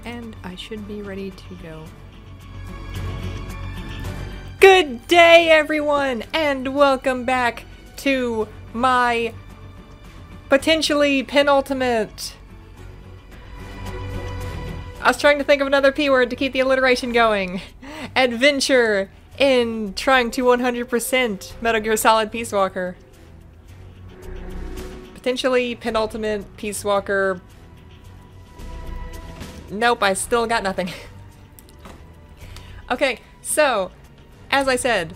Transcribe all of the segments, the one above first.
And I should be ready to go. Good day, everyone, and welcome back to my potentially penultimate. I was trying to think of another P word to keep the alliteration going. Adventure in trying to 100% Metal Gear Solid Peace Walker. Potentially penultimate Peace Walker. Nope, I still got nothing. Okay, so, as I said,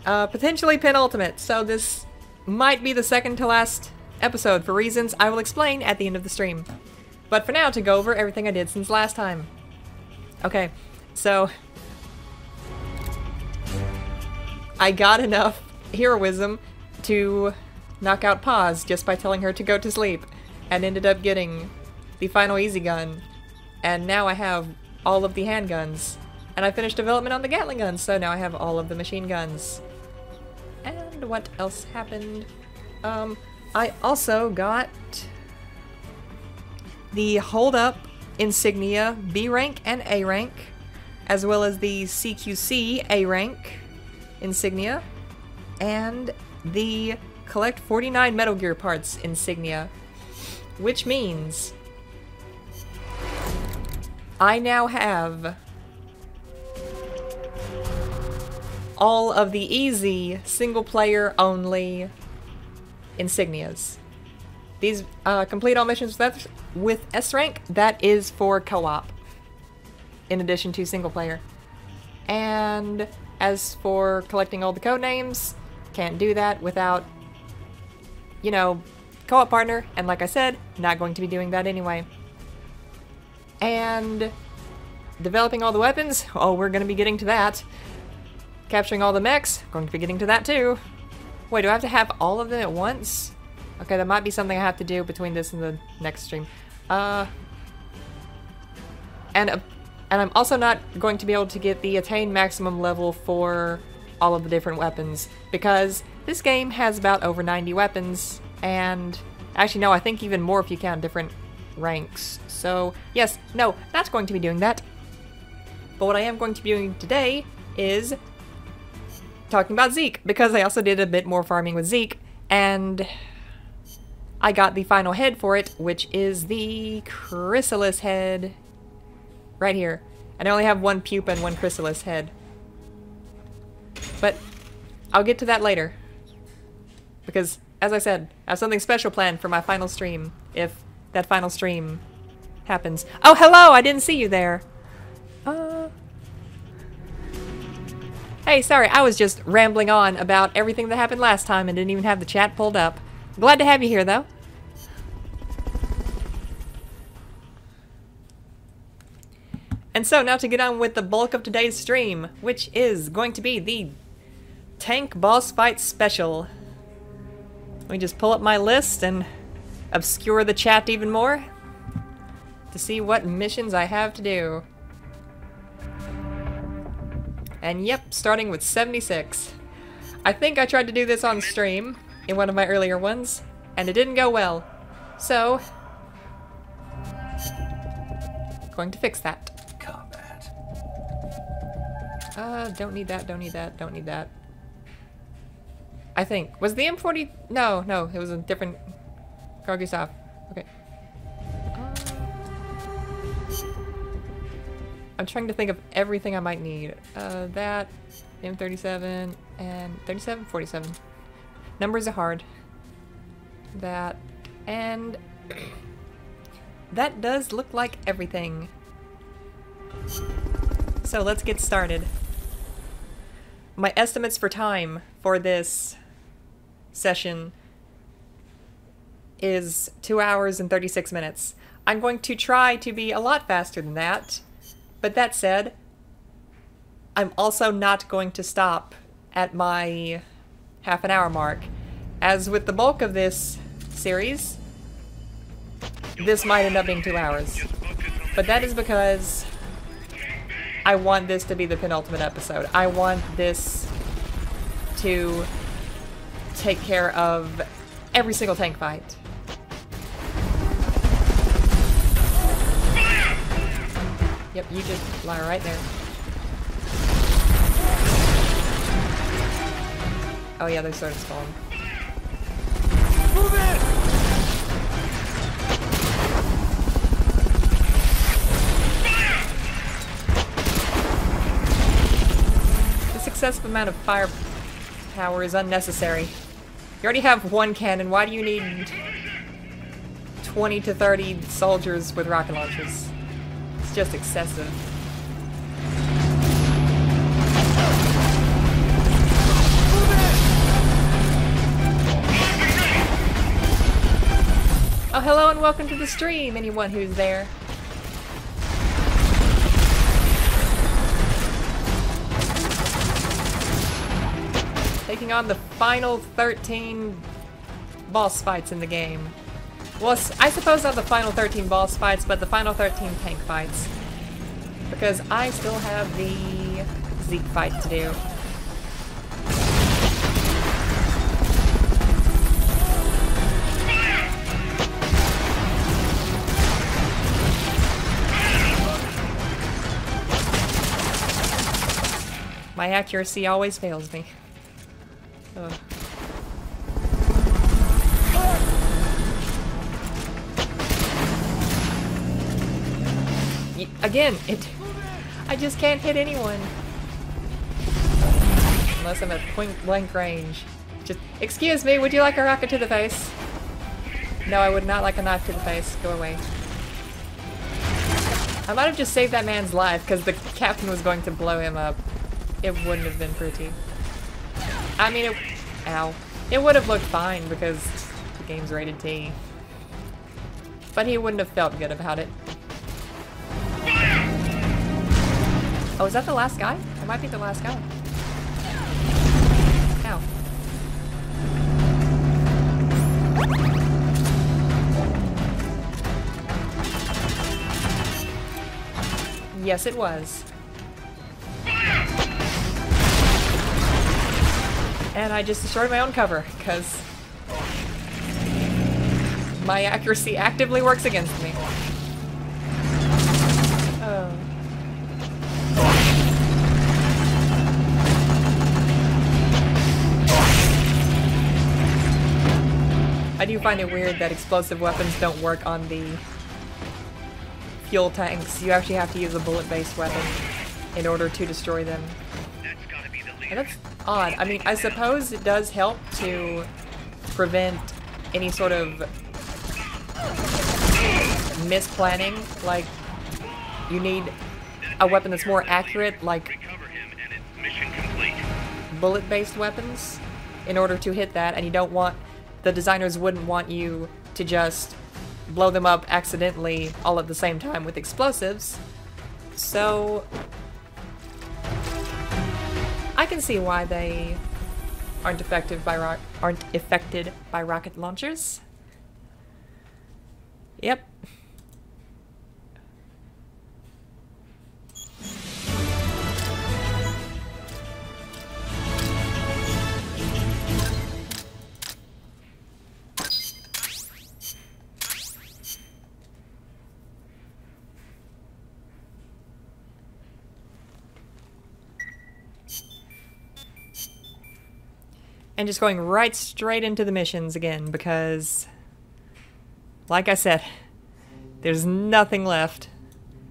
potentially penultimate, so this might be the second to last episode for reasons I will explain at the end of the stream. But for now, to go over everything I did since last time. Okay, so I got enough heroism to knock out Paz just by telling her to go to sleep, and ended up getting the final easy gun. And now I have all of the handguns. And I finished development on the Gatling guns, so now I have all of the machine guns. And what else happened? I also got the Hold Up insignia B rank and A rank, as well as the CQC A rank insignia, and the Collect 49 Metal Gear parts insignia, which means I now have all of the easy single-player only insignias. These complete all missions with S rank, that is for co-op, in addition to single-player. And as for collecting all the code names, can't do that without, you know, co-op partner, and like I said, not going to be doing that anyway. And developing all the weapons, oh, we're going to be getting to that. Capturing all the mechs, going to be getting to that too. Wait, do I have to have all of them at once? Okay, that might be something I have to do between this and the next stream. And I'm also not going to be able to get the attain maximum level for all of the different weapons, because this game has about over 90 weapons, and actually no, I think even more if you count different ranks. So yes, no, not going to be doing that. But what I am going to be doing today is talking about Zeke, because I also did a bit more farming with Zeke, and I got the final head for it, which is the Chrysalis head right here. And I only have one pupa and one Chrysalis head. But I'll get to that later, because as I said, I have something special planned for my final stream, if that final stream happens. Oh, hello! I didn't see you there. Hey, sorry, I was just rambling on about everything that happened last time and didn't even have the chat pulled up. Glad to have you here, though. And so, now to get on with the bulk of today's stream, which is going to be the Tank Boss Fight Special. Let me just pull up my list and obscure the chat even more to see what missions I have to do. And yep, starting with 76. I think I tried to do this on stream in one of my earlier ones, and it didn't go well. So, going to fix that. Combat. Don't need that, don't need that, don't need that. I think. Was the M40? No, no, it was a different Kargusav. Okay. I'm trying to think of everything I might need. That, M37, and 37? 47. Numbers are hard. That, and that does look like everything. So let's get started. My estimates for time for this session is 2 hours and 36 minutes. I'm going to try to be a lot faster than that, but that said, I'm also not going to stop at my half an hour mark. As with the bulk of this series, this might end up being 2 hours. But that is because I want this to be the penultimate episode. I want this to take care of every single tank fight. Yep, you just lie right there. Oh yeah, they're sort of spawned. Move it! Excessive amount of firepower is unnecessary. You already have one cannon, why do you need 20 to 30 soldiers with rocket launchers? It's just excessive. Oh, hello and welcome to the stream, anyone who's there. Taking on the final 13 boss fights in the game. Well, I suppose not the final 13 boss fights, but the final 13 tank fights. Because I still have the Zeke fight to do. My accuracy always fails me. Ugh. Again, I just can't hit anyone. Unless I'm at point blank range. Just, excuse me, would you like a rocket to the face? No, I would not like a knife to the face. Go away. I might have just saved that man's life because the captain was going to blow him up. It wouldn't have been pretty. I mean, ow. It would have looked fine because the game's rated T. But he wouldn't have felt good about it. Oh, is that the last guy? That might be the last guy. Ow. Yes, it was. And I just destroyed my own cover, because my accuracy actively works against me. Oh. I do find it weird that explosive weapons don't work on the fuel tanks. You actually have to use a bullet-based weapon in order to destroy them. And that's odd. I mean, I suppose it does help to prevent any sort of misplanning. Like, you need a weapon that's more accurate, like bullet-based weapons, in order to hit that, and you don't want, the designers wouldn't want you to just blow them up accidentally all at the same time with explosives. So I can see why they aren't affected by rocket launchers. Yep. And just going right straight into the missions again, because, like I said, there's nothing left.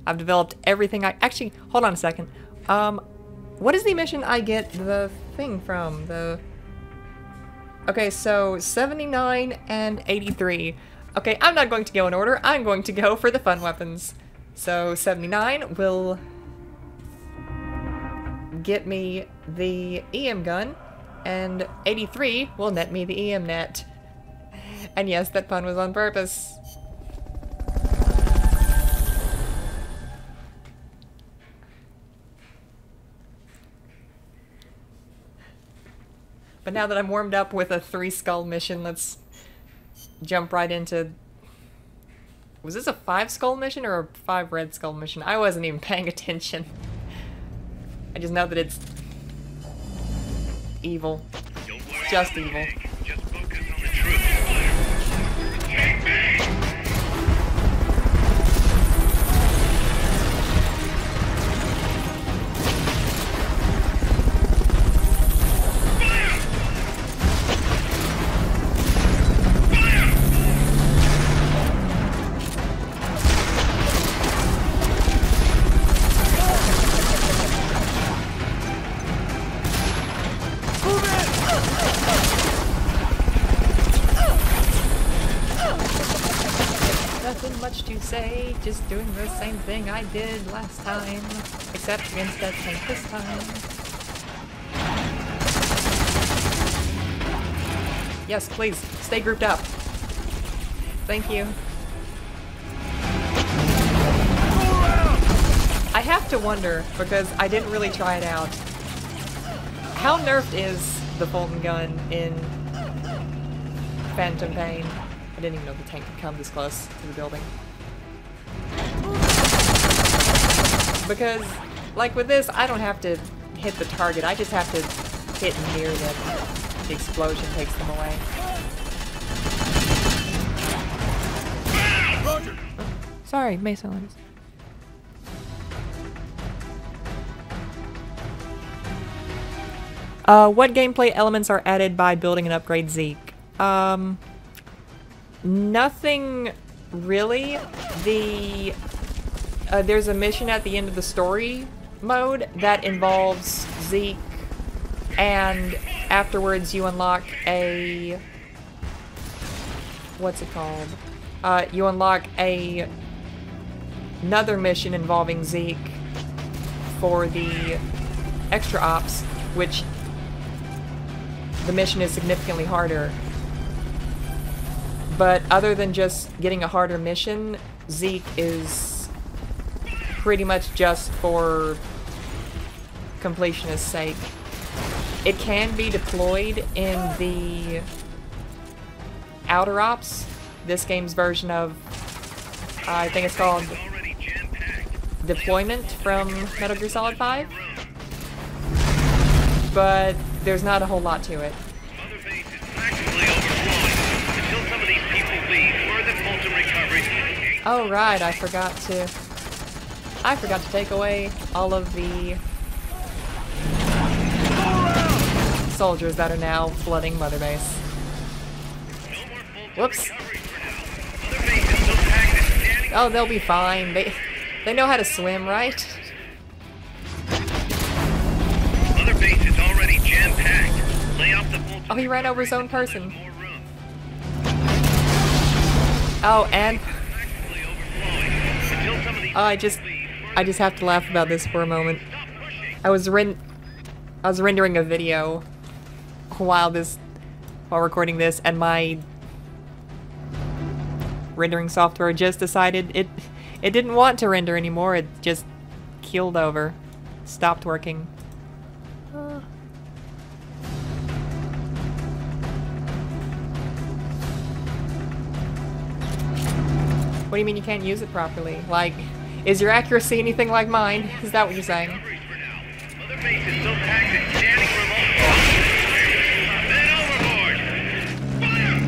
I've developed everything I... Actually, hold on a second. What is the mission I get the thing from? The... Okay, so 79 and 83. Okay, I'm not going to go in order. I'm going to go for the fun weapons. So 79 will get me the EM gun, and 83 will net me the EM net. And yes, that pun was on purpose. But now that I'm warmed up with a 3 skull mission, let's jump right into... Was this a 5 skull mission or a 5 red skull mission? I wasn't even paying attention. I just know that it's evil. It's just evil. Just focus on the truth. Bang, bang. Nothing much to say, just doing the same thing I did last time, except against that tank this time. Yes, please, stay grouped up. Thank you. I have to wonder, because I didn't really try it out, how nerfed is the Fulton gun in Phantom Pain? I didn't even know the tank could come this close to the building. Because, like with this, I don't have to hit the target, I just have to hit near them. The explosion takes them away. Roger. Oh, sorry, Mason. What gameplay elements are added by building and upgrade Zeke? Nothing really. There's a mission at the end of the story mode that involves Zeke, and afterwards you unlock a... what's it called? You unlock another mission involving Zeke for the extra ops, which the mission is significantly harder. But other than just getting a harder mission, Zeke is pretty much just for completionist's sake. It can be deployed in the Outer Ops, this game's version of, I think it's called Deployment from Metal Gear Solid 5. But there's not a whole lot to it. Mother Base is practically overflowing. Until some of these people leave, further Fulton recovery. Oh right, I forgot to take away all of the soldiers that are now flooding Mother Base. Whoops. Oh, they'll be fine. They know how to swim, right? Mother Base is already jam-packed. Lay off the Fulton. Oh, he ran over his own person. Oh, and oh, I just have to laugh about this for a moment. I was rendering a video while recording this, and my rendering software just decided it didn't want to render anymore. It just keeled over, stopped working. What do you mean you can't use it properly? Like, is your accuracy anything like mine? Is that what you're saying? Mother Base is so packed it's standing room overboard. Men overboard. Fire!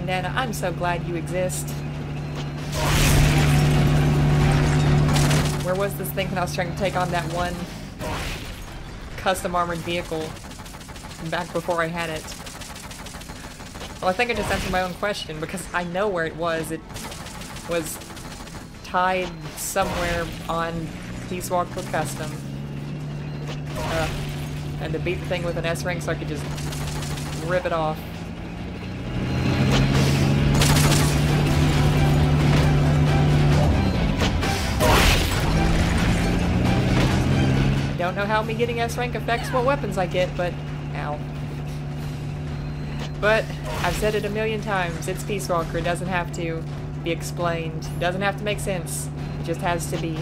bandana. I'm so glad you exist. Where was this thing when I was trying to take on that one custom armored vehicle back before I had it? Well, I think I just answered my own question because I know where it was. It was tied somewhere on Peace Walker Custom. And to beat the thing with an S ring so I could just rip it off. Don't know how me getting S rank affects what weapons I get, but ow. But I've said it a million times, it's Peace Walker, it doesn't have to be explained, it doesn't have to make sense, it just has to be.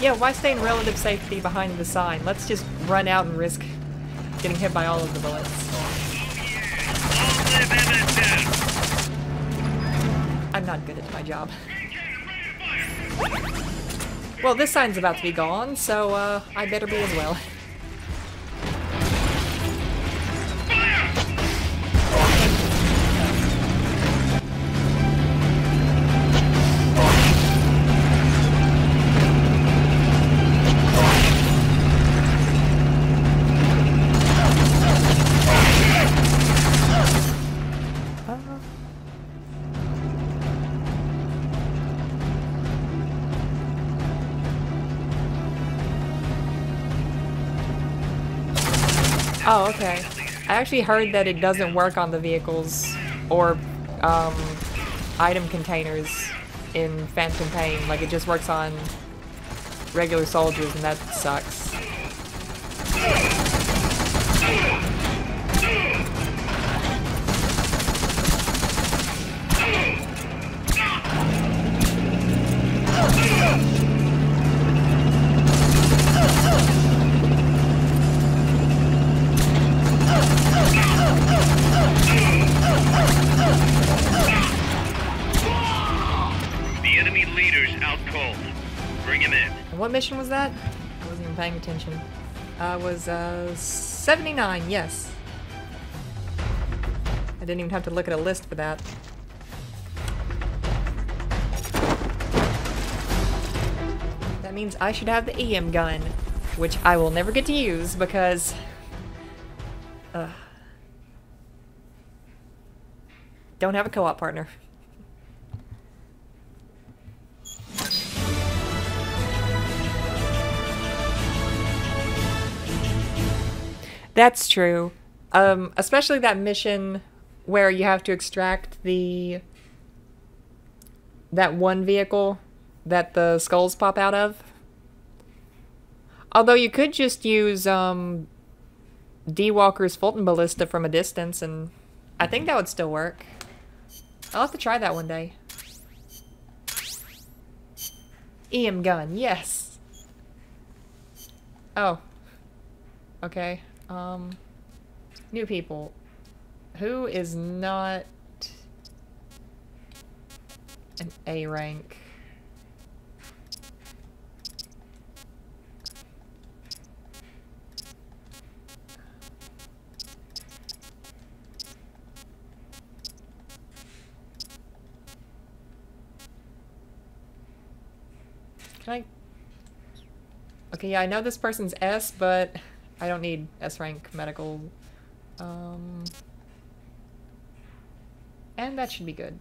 Yeah, why stay in relative safety behind the sign? Let's just run out and risk getting hit by all of the bullets. I'm not good at my job. Well, this sign's about to be gone, so I better be as well. Oh, okay. I actually heard that it doesn't work on the vehicles or item containers in Phantom Pain. Like, it just works on regular soldiers, and that sucks. What mission was that? I wasn't even paying attention. Was 79, yes. I didn't even have to look at a list for that. That means I should have the EM gun, which I will never get to use because... don't have a co-op partner. That's true. Especially that mission where you have to extract that one vehicle that the skulls pop out of. Although you could just use D-Walker's Fulton Ballista from a distance, and I think that would still work. I'll have to try that one day. EM gun, yes. Oh. Okay. New people. Who is not an A rank? Can I? Okay, yeah, I know this person's S, but I don't need S rank medical. And that should be good.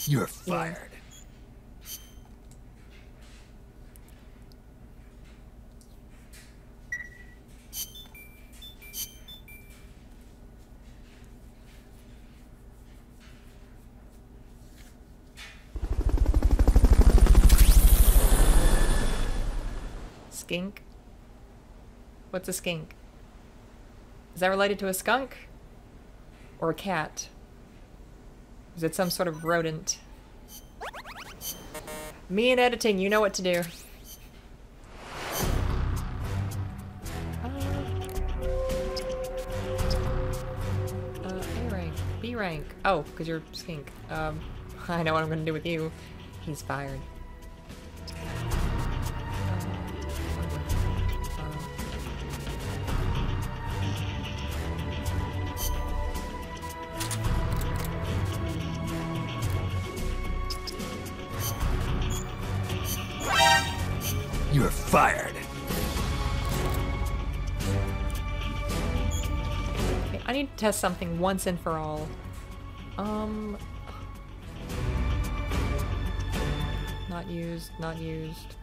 You're fired. Skink? What's a skink? Is that related to a skunk? Or a cat? Is it some sort of rodent? Me and editing, you know what to do. A rank, B rank. Oh, because you're skink. I know what I'm gonna do with you. He's fired. You're fired. Okay, I need to test something once and for all. Not used, not used.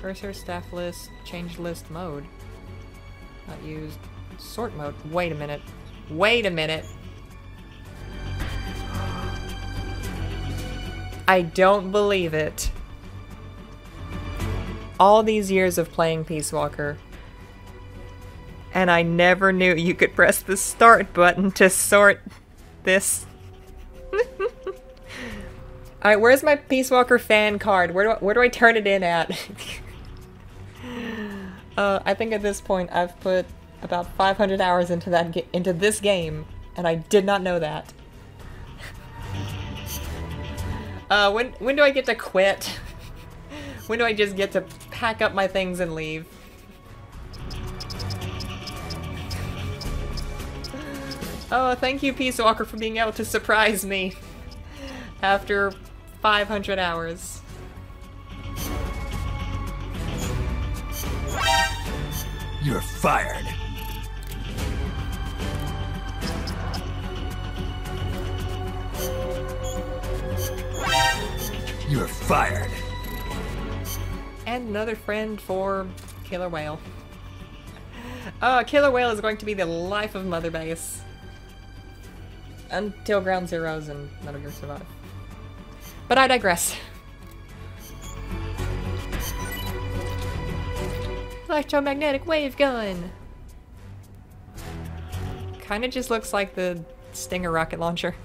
Cursor, staff list, change list mode. Not used. Sort mode. Wait a minute. Wait a minute. I don't believe it. All these years of playing Peace Walker, and I never knew you could press the start button to sort this. Alright, where's my Peace Walker fan card? Where do I turn it in at? I think at this point I've put about 500 hours into this game, and I did not know that. When do I get to quit? When do I just get to pack up my things and leave? Oh, thank you, Peace Walker, for being able to surprise me after 500 hours. You're fired. You're fired. And another friend for Killer Whale. Killer Whale is going to be the life of Mother Base. Until Ground Zeroes and Metal Gear Survive. But I digress. Electromagnetic wave gun! Kinda just looks like the Stinger rocket launcher.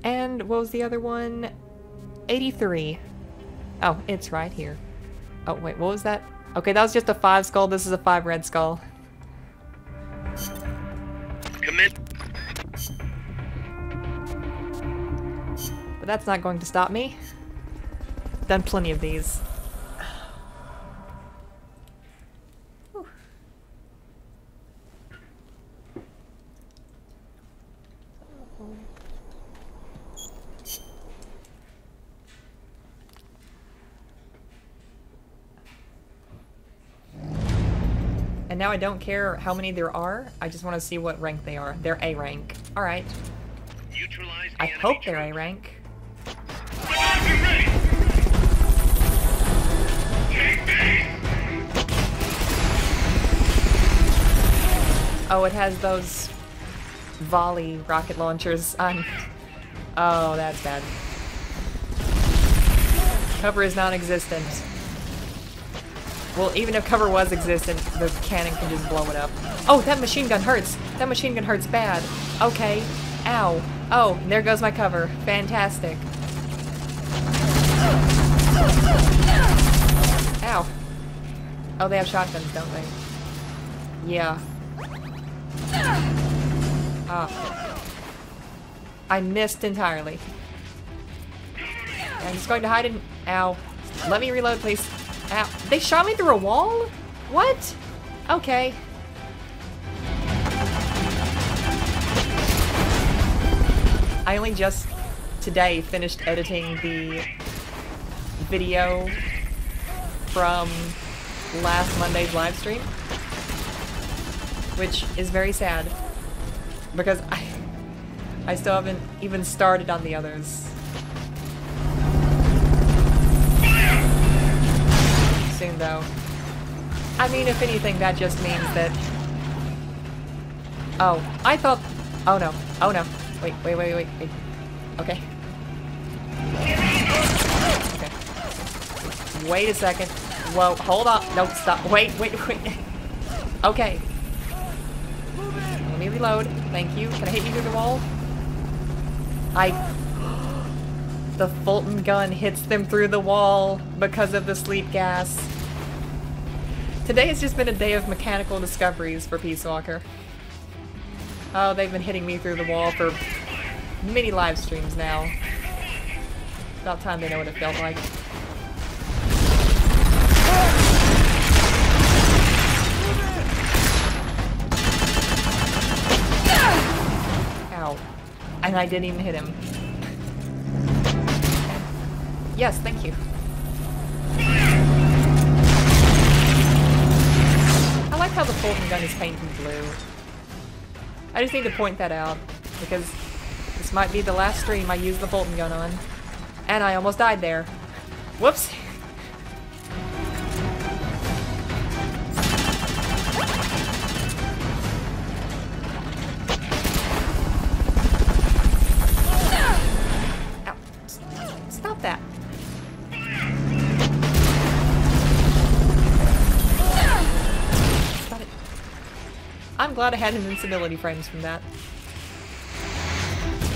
And what was the other one? 83. Oh, it's right here. Oh, wait, what was that? Okay, that was just a 5 skull. This is a 5 red skull. Commit. But that's not going to stop me. Done plenty of these. Whew. And now I don't care how many there are. I just want to see what rank they are. They're A rank. All right. Neutralize the I enemy hope they're troop. A rank. Get ready. Take base. Oh, it has those volley rocket launchers on. Oh, that's bad. Cover is non-existent. Well, even if cover was existent, the cannon can just blow it up. Oh, that machine gun hurts! That machine gun hurts bad. Okay. Ow. Oh, there goes my cover. Fantastic. Ow. Oh, they have shotguns, don't they? Yeah. Ah. I missed entirely. I'm just going to hide in. Ow. Let me reload, please. Ow. They shot me through a wall? What? Okay. I only just today finished editing the video from last Monday's live stream, which is very sad because I still haven't even started on the others. Soon though. I mean, if anything, that just means that... Oh, I thought Oh no. Oh no. Wait. Okay. Okay. Wait a second. Whoa, hold on. No, stop. Wait. Okay. Let me reload. Thank you. Can I hit you through the wall? The Fulton gun hits them through the wall because of the sleep gas. Today has just been a day of mechanical discoveries for Peace Walker. Oh, they've been hitting me through the wall for many live streams now. About time they know what it felt like. Ow. And I didn't even hit him. Yes, thank you. I like how the Fulton gun is painted blue. I just need to point that out, because this might be the last stream I use the Fulton gun on. And I almost died there. Whoops! Ow. Stop that. Stop it. I'm glad I had invincibility frames from that.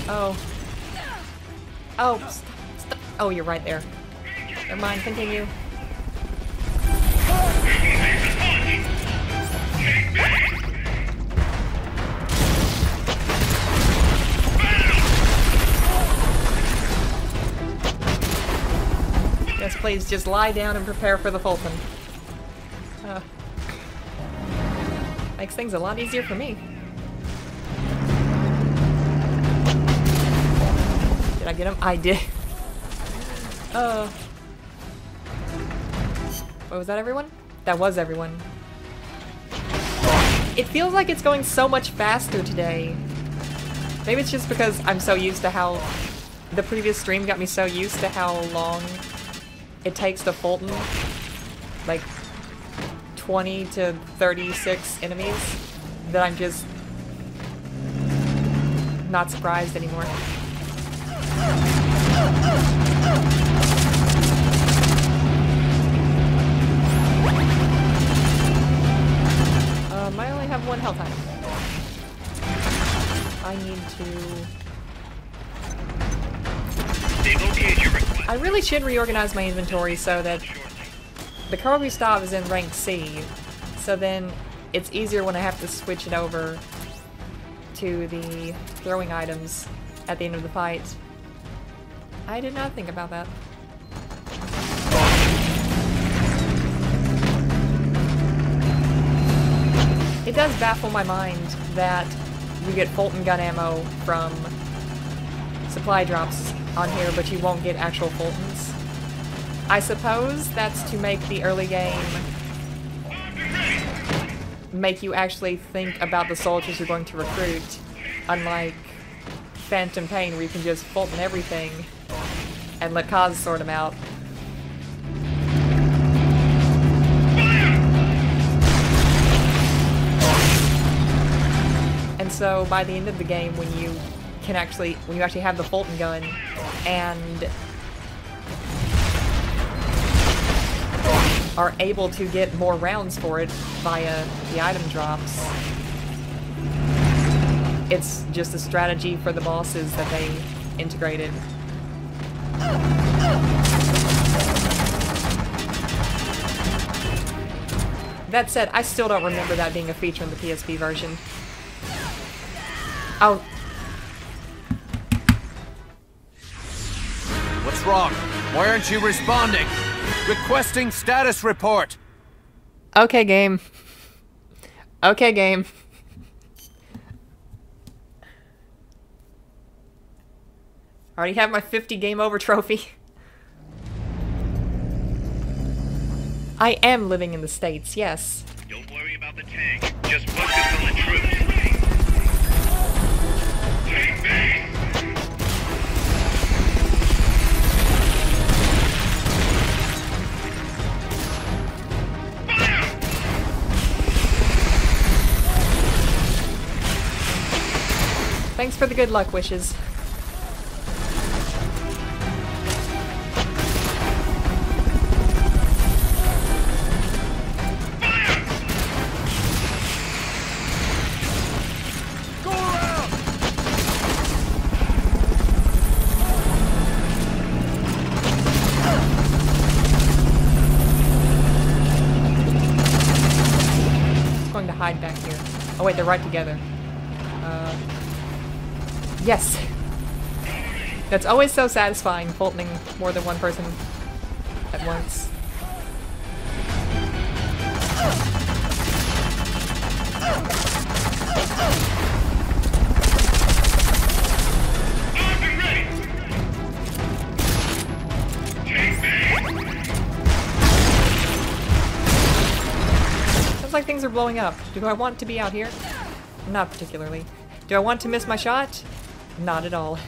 Oh. Oh, stop. Oh, you're right there. Never mind, continue. Yes, please, just lie down and prepare for the Fulton. Makes things a lot easier for me. Did I get him? I did. What was that, everyone? That was everyone. It feels like it's going so much faster today. Maybe it's just because I'm so used to how... The previous stream got me so used to how long it takes to Fulton. Like, 20 to 36 enemies. That I'm just... not surprised anymore. I only have one health item. I need to... I really should reorganize my inventory so that the Carl Gustav is in rank C, so then it's easier when I have to switch it over to the throwing items at the end of the fight. I did not think about that. It does baffle my mind that you get Fulton gun ammo from supply drops on here, but you won't get actual Fultons. I suppose that's to make the early game make you actually think about the soldiers you're going to recruit, unlike Phantom Pain, where you can just Fulton everything and let Kaz sort them out. And so by the end of the game, when you actually have the Fulton gun and are able to get more rounds for it via the item drops, it's just a strategy for the bosses that they integrated. That said, I still don't remember that being a feature in the PSP version. Oh. What's wrong? Why aren't you responding? Requesting status report. Okay, game. Okay, game. Already have my 50 game over trophy. I am living in the States, yes. Don't worry about the tank. Just focus on the troops. Take base! Thanks for the good luck wishes. Hide back here. Oh wait, they're right together. Yes! That's always so satisfying, fultoning more than one person at once. Like things are blowing up. Do I want to be out here? Not particularly. Do I want to miss my shot? Not at all.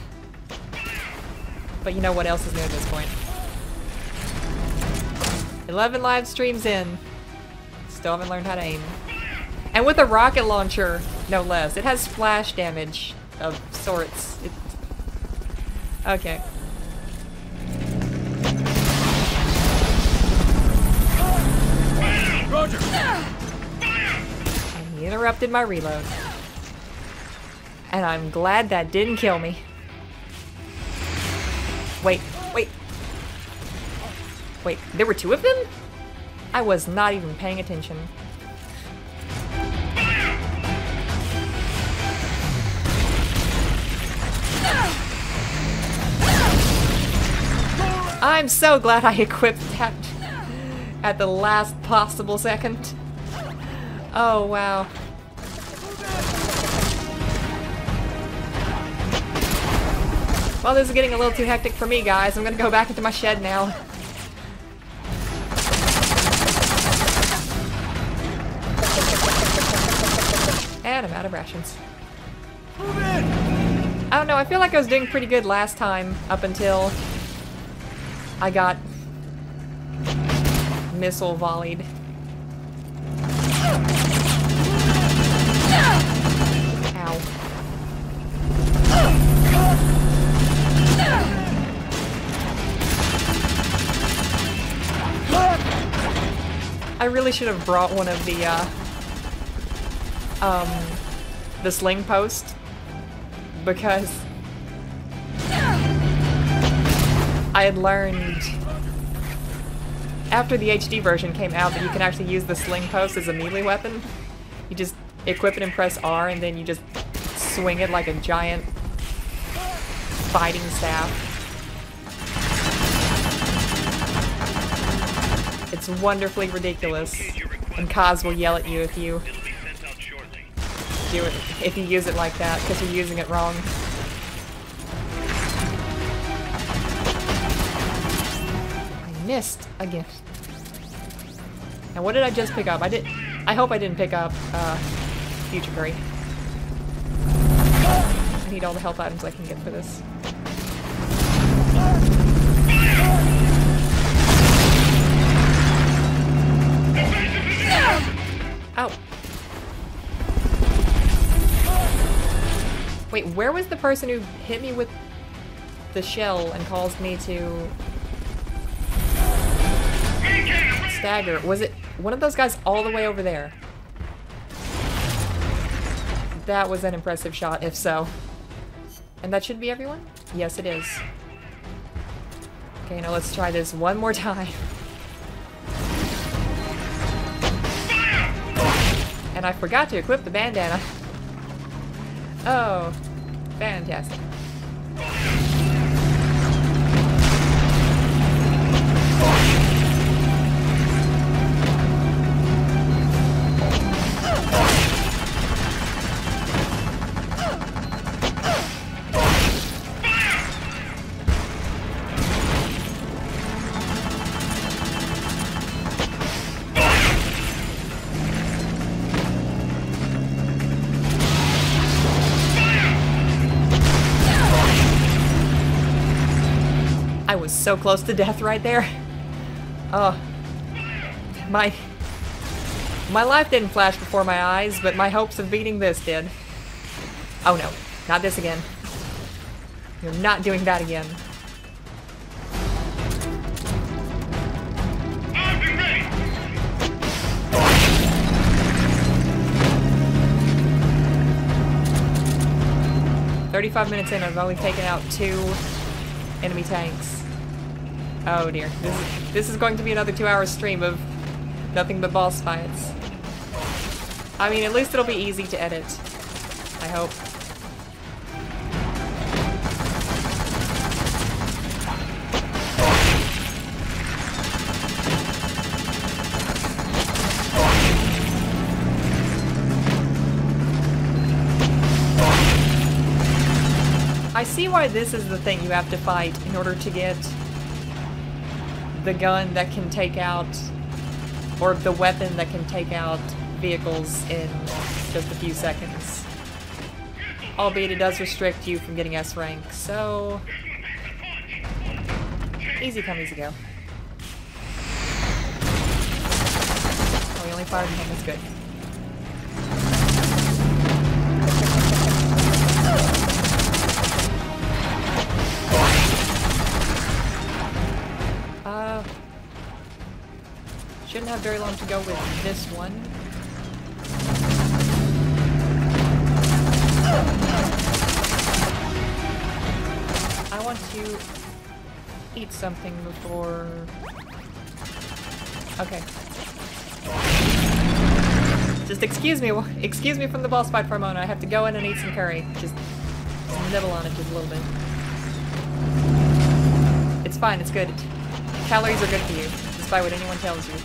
But you know what else is new at this point. 11 live streams in. Still haven't learned how to aim. And with a rocket launcher, no less. It has splash damage of sorts. Okay. Roger! He interrupted my reload. And I'm glad that didn't kill me. Wait. Wait, there were two of them? I was not even paying attention. I'm so glad I equipped that at the last possible second. Oh, wow. Well, this is getting a little too hectic for me, guys. I'm gonna go back into my shed now. And I'm out of rations. I don't know, I feel like I was doing pretty good last time up until I got missile volleyed. Ow. I really should have brought one of the sling post, because I had learned after the HD version came out that you can actually use the sling post as a melee weapon. You just equip it and press R, and then you just swing it like a giant fighting staff. It's wonderfully ridiculous, and Kaz will yell at you if you do it, if you use it like that, because you're using it wrong. I missed again. And what did I just pick up? I hope I didn't pick up Future Curry. I need all the health items I can get for this. Ow. Wait, where was the person who hit me with the shell and caused me to stagger? Was it one of those guys all the way over there? That was an impressive shot, if so. And that should be everyone? Yes, it is. Okay, now let's try this one more time. And I forgot to equip the bandana. Oh, fantastic. I was so close to death right there. Oh, my life didn't flash before my eyes, but my hopes of beating this did. Oh no. Not this again. You're not doing that again. Armed and ready. 35 minutes in, I've only taken out 2 enemy tanks. Oh dear. This is going to be another 2-hour stream of nothing but boss fights. I mean, at least it'll be easy to edit. I hope. I see why this is the thing you have to fight in order to get the gun that can take out, or the weapon that can take out vehicles in just a few seconds. Albeit it does restrict you from getting S rank, so easy come, easy go. Oh, we only fired him, that's good. Shouldn't have very long to go with this one. I want to eat something before... Okay. Just excuse me from the boss fight for a moment. I have to go in and eat some curry. Just nibble on it just a little bit. It's fine, it's good. Calories are good for you, despite what anyone tells you.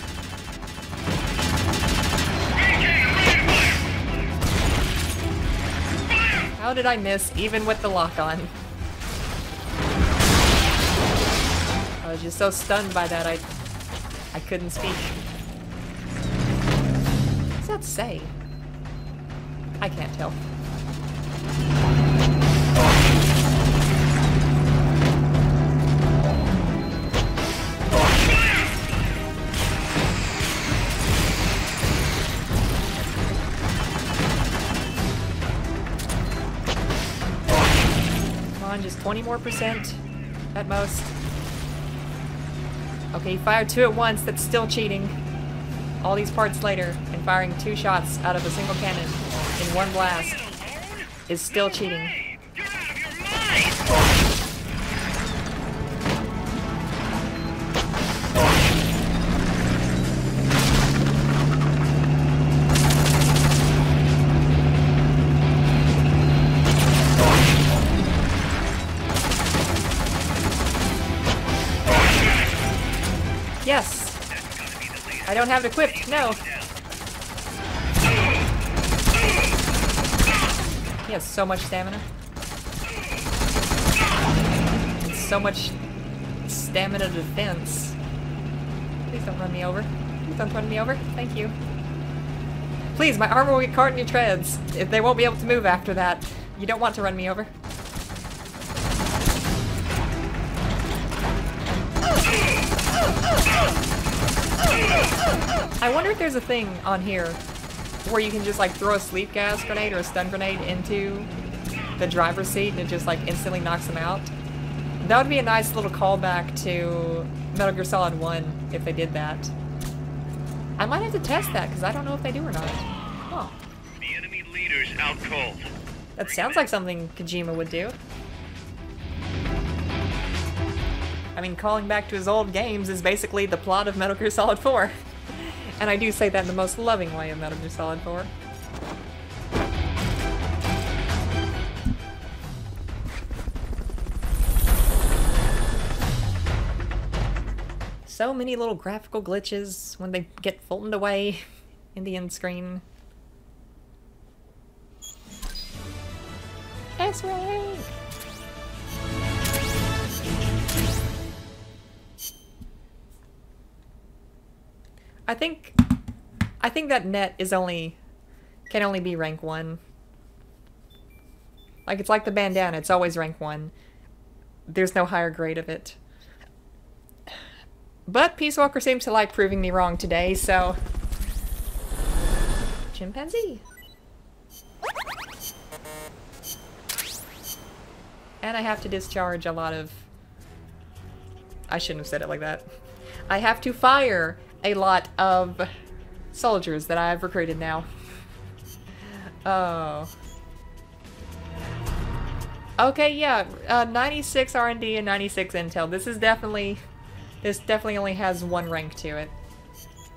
How did I miss, even with the lock on? I was just so stunned by that, I couldn't speak. What does that say? I can't tell. Just 20% more at most. Okay, fired 2 at once, that's still cheating. All these parts later, and firing 2 shots out of a single cannon in 1 blast is still cheating. You're out of your mind. Yes! I don't have it equipped, no! He has so much stamina. And so much stamina defense. Please don't run me over. Please don't run me over. Thank you. Please, my armor will get caught in your treads. They won't be able to move after that. You don't want to run me over. I wonder if there's a thing on here where you can just like throw a sleep gas grenade or a stun grenade into the driver's seat and it just like instantly knocks them out. That would be a nice little callback to Metal Gear Solid 1 if they did that. I might have to test that because I don't know if they do or not. Huh. The enemy leader's out cold. That sounds like something Kojima would do. I mean, calling back to his old games is basically the plot of Metal Gear Solid 4. And I do say that in the most loving way of Metal Gear Solid 4. So many little graphical glitches when they get folded away in the end screen. S-Rank! I think that net is can only be rank 1. Like, it's like the bandana, it's always rank 1. There's no higher grade of it. But Peace Walker seems to like proving me wrong today, so... Chimpanzee! And I have to discharge a lot of... I shouldn't have said it like that. I have to fire a lot of soldiers that I've recruited now. Oh. Okay, yeah, 96 R&D and 96 intel. This definitely only has one rank to it.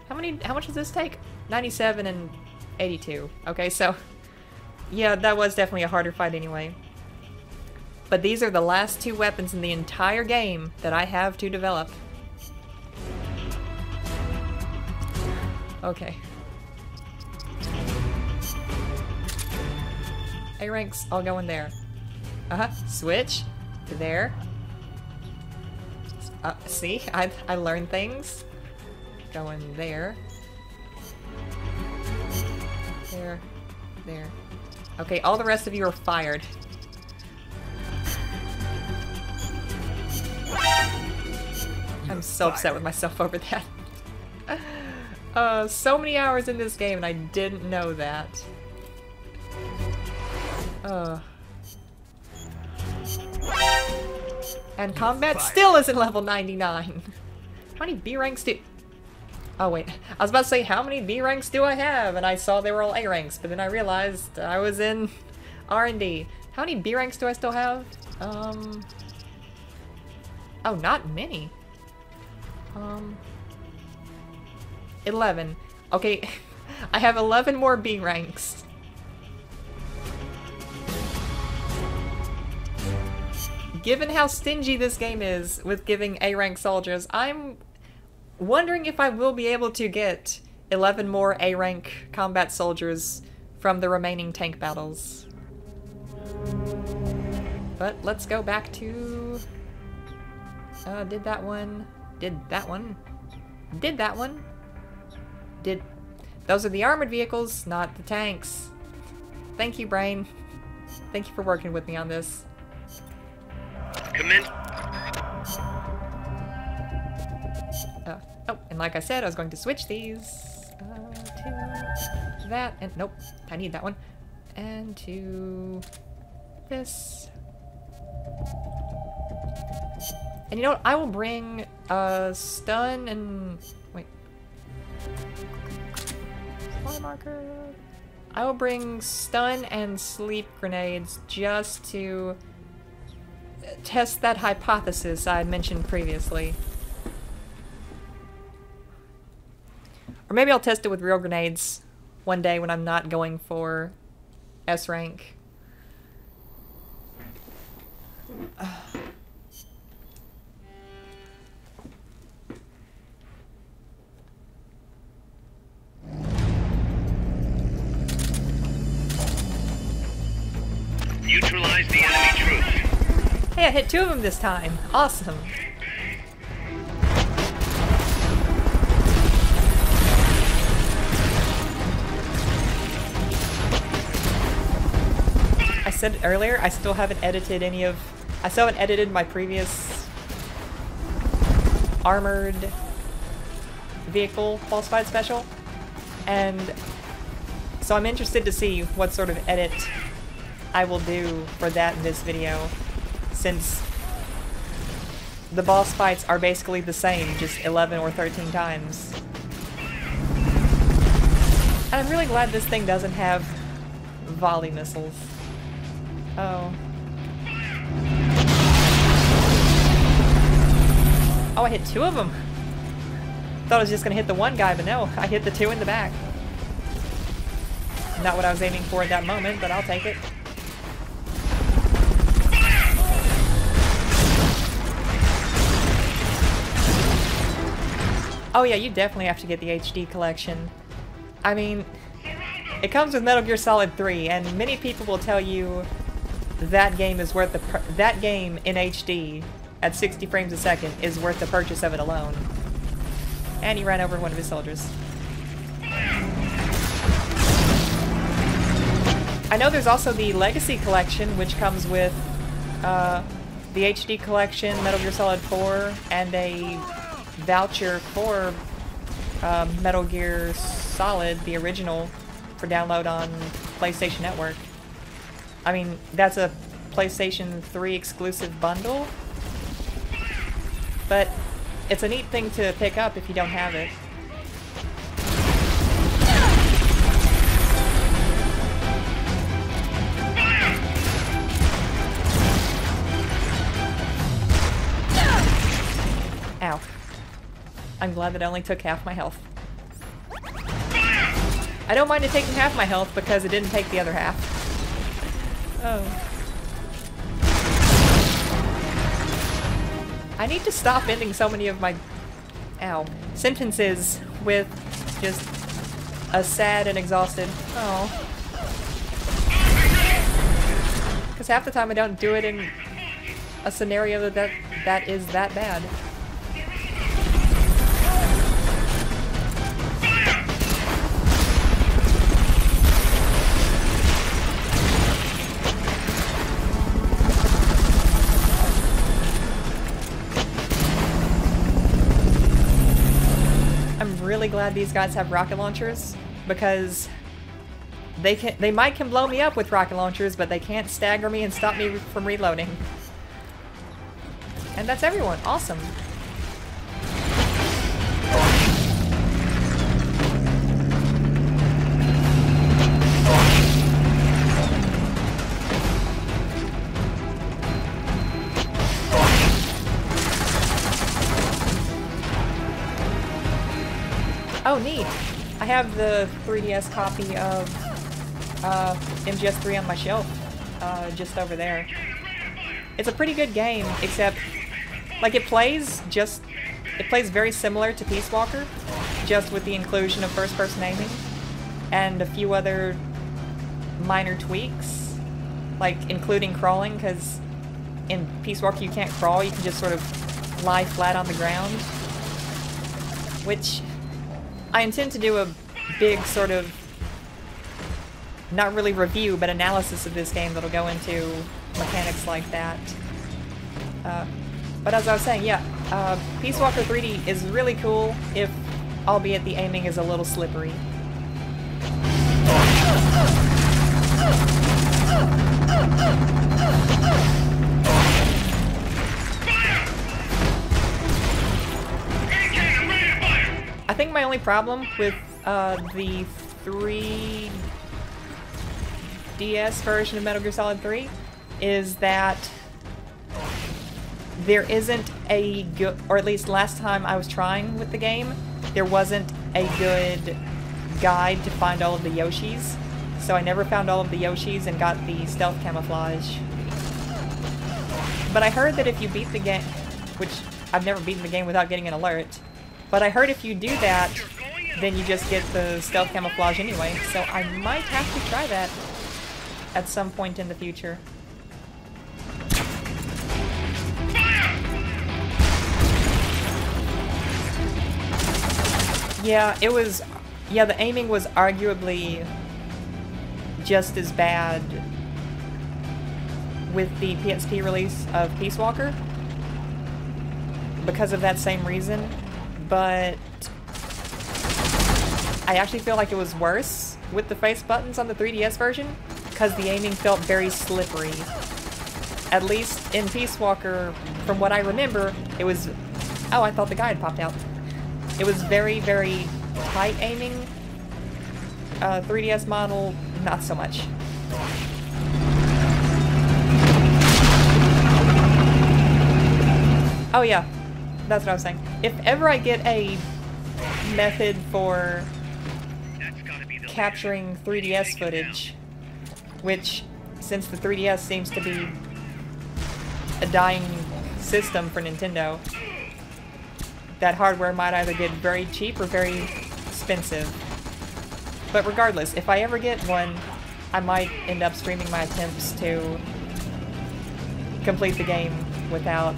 How much does this take? 97 and 82. Okay, so yeah, that was definitely a harder fight anyway. But these are the last two weapons in the entire game that I have to develop. Okay. A ranks, I'll go in there. Switch to there. See, I learned things. Go in there. There. There. Okay, all the rest of you are fired. I'm so upset with myself over that. So many hours in this game and I didn't know that. And combat still isn't level 99. How many B ranks do... Oh wait, I was about to say how many B ranks do I have? And I saw they were all A ranks, but then I realized I was in R&D. How many B ranks do I still have? Oh, not many. 11. Okay, I have 11 more B ranks. Given how stingy this game is with giving A-rank soldiers, I'm wondering if I will be able to get 11 more A-rank combat soldiers from the remaining tank battles. But let's go back to... did that one. Did that one. Did that one. Did... Those are the armored vehicles, not the tanks. Thank you, Brain. Thank you for working with me on this. Commence. Oh, and like I said, I was going to switch these to that, and nope, I need that one, and to this. And you know what? I will bring stun and wait. Supply marker. I will bring stun and sleep grenades just to test that hypothesis I mentioned previously. Or maybe I'll test it with real grenades one day when I'm not going for S rank. Neutralize the enemy troops. Hey, I hit 2 of them this time. Awesome. I said earlier, I still haven't edited I still haven't edited my previous armored vehicle boss fight special. And so I'm interested to see what sort of edit I will do for that in this video, since the boss fights are basically the same, just 11 or 13 times. And I'm really glad this thing doesn't have volley missiles. Oh. Oh, I hit 2 of them! Thought I was just gonna hit the one guy, but no, I hit the 2 in the back. Not what I was aiming for at that moment, but I'll take it. Oh yeah, you definitely have to get the HD collection. I mean, it comes with Metal Gear Solid 3, and many people will tell you that game is worth that game in HD at 60 frames a second is worth the purchase of it alone. And he ran over one of his soldiers. I know there's also the Legacy Collection, which comes with the HD Collection, Metal Gear Solid 4, and a voucher for Metal Gear Solid, the original, for download on PlayStation Network. I mean, that's a PlayStation 3 exclusive bundle. But it's a neat thing to pick up if you don't have it. Ow. I'm glad that I only took half my health. I don't mind it taking half my health because it didn't take the other half. Oh. I need to stop ending so many of my sentences with just a sad and exhausted oh. Because half the time I don't do it in a scenario that is that bad. Really glad these guys have rocket launchers because they might can blow me up with rocket launchers, but they can't stagger me and stop me from reloading. And that's everyone. Awesome. Oh, neat. I have the 3DS copy of MGS 3 on my shelf, just over there. It's a pretty good game, except, like, it plays very similar to Peace Walker, just with the inclusion of first-person aiming, and a few other minor tweaks, like including crawling, because in Peace Walker you can't crawl, you can just sort of lie flat on the ground, which I intend to do a big sort of, not really review, but analysis of this game that'll go into mechanics like that. But as I was saying, yeah, Peace Walker 3D is really cool, if, albeit the aiming is a little slippery. I think my only problem with the 3DS version of Metal Gear Solid 3 is that there isn't a good, or at least last time I was trying with the game, there wasn't a good guide to find all of the Yoshis. So I never found all of the Yoshis and got the stealth camouflage. But I heard that if you beat the game, which I've never beaten the game without getting an alert, but I heard if you do that, then you just get the stealth camouflage anyway, so I might have to try that at some point in the future. Yeah, the aiming was arguably just as bad with the PSP release of Peace Walker, because of that same reason. But I actually feel like it was worse with the face buttons on the 3DS version, because the aiming felt very slippery. At least in Peace Walker, from what I remember, it was... Oh, I thought the guy had popped out. It was very, very tight aiming. 3DS model, not so much. Oh yeah, that's what I was saying. If ever I get a method for capturing 3DS footage, which, since the 3DS seems to be a dying system for Nintendo, that hardware might either get very cheap or very expensive. But regardless, if I ever get one, I might end up streaming my attempts to complete the game without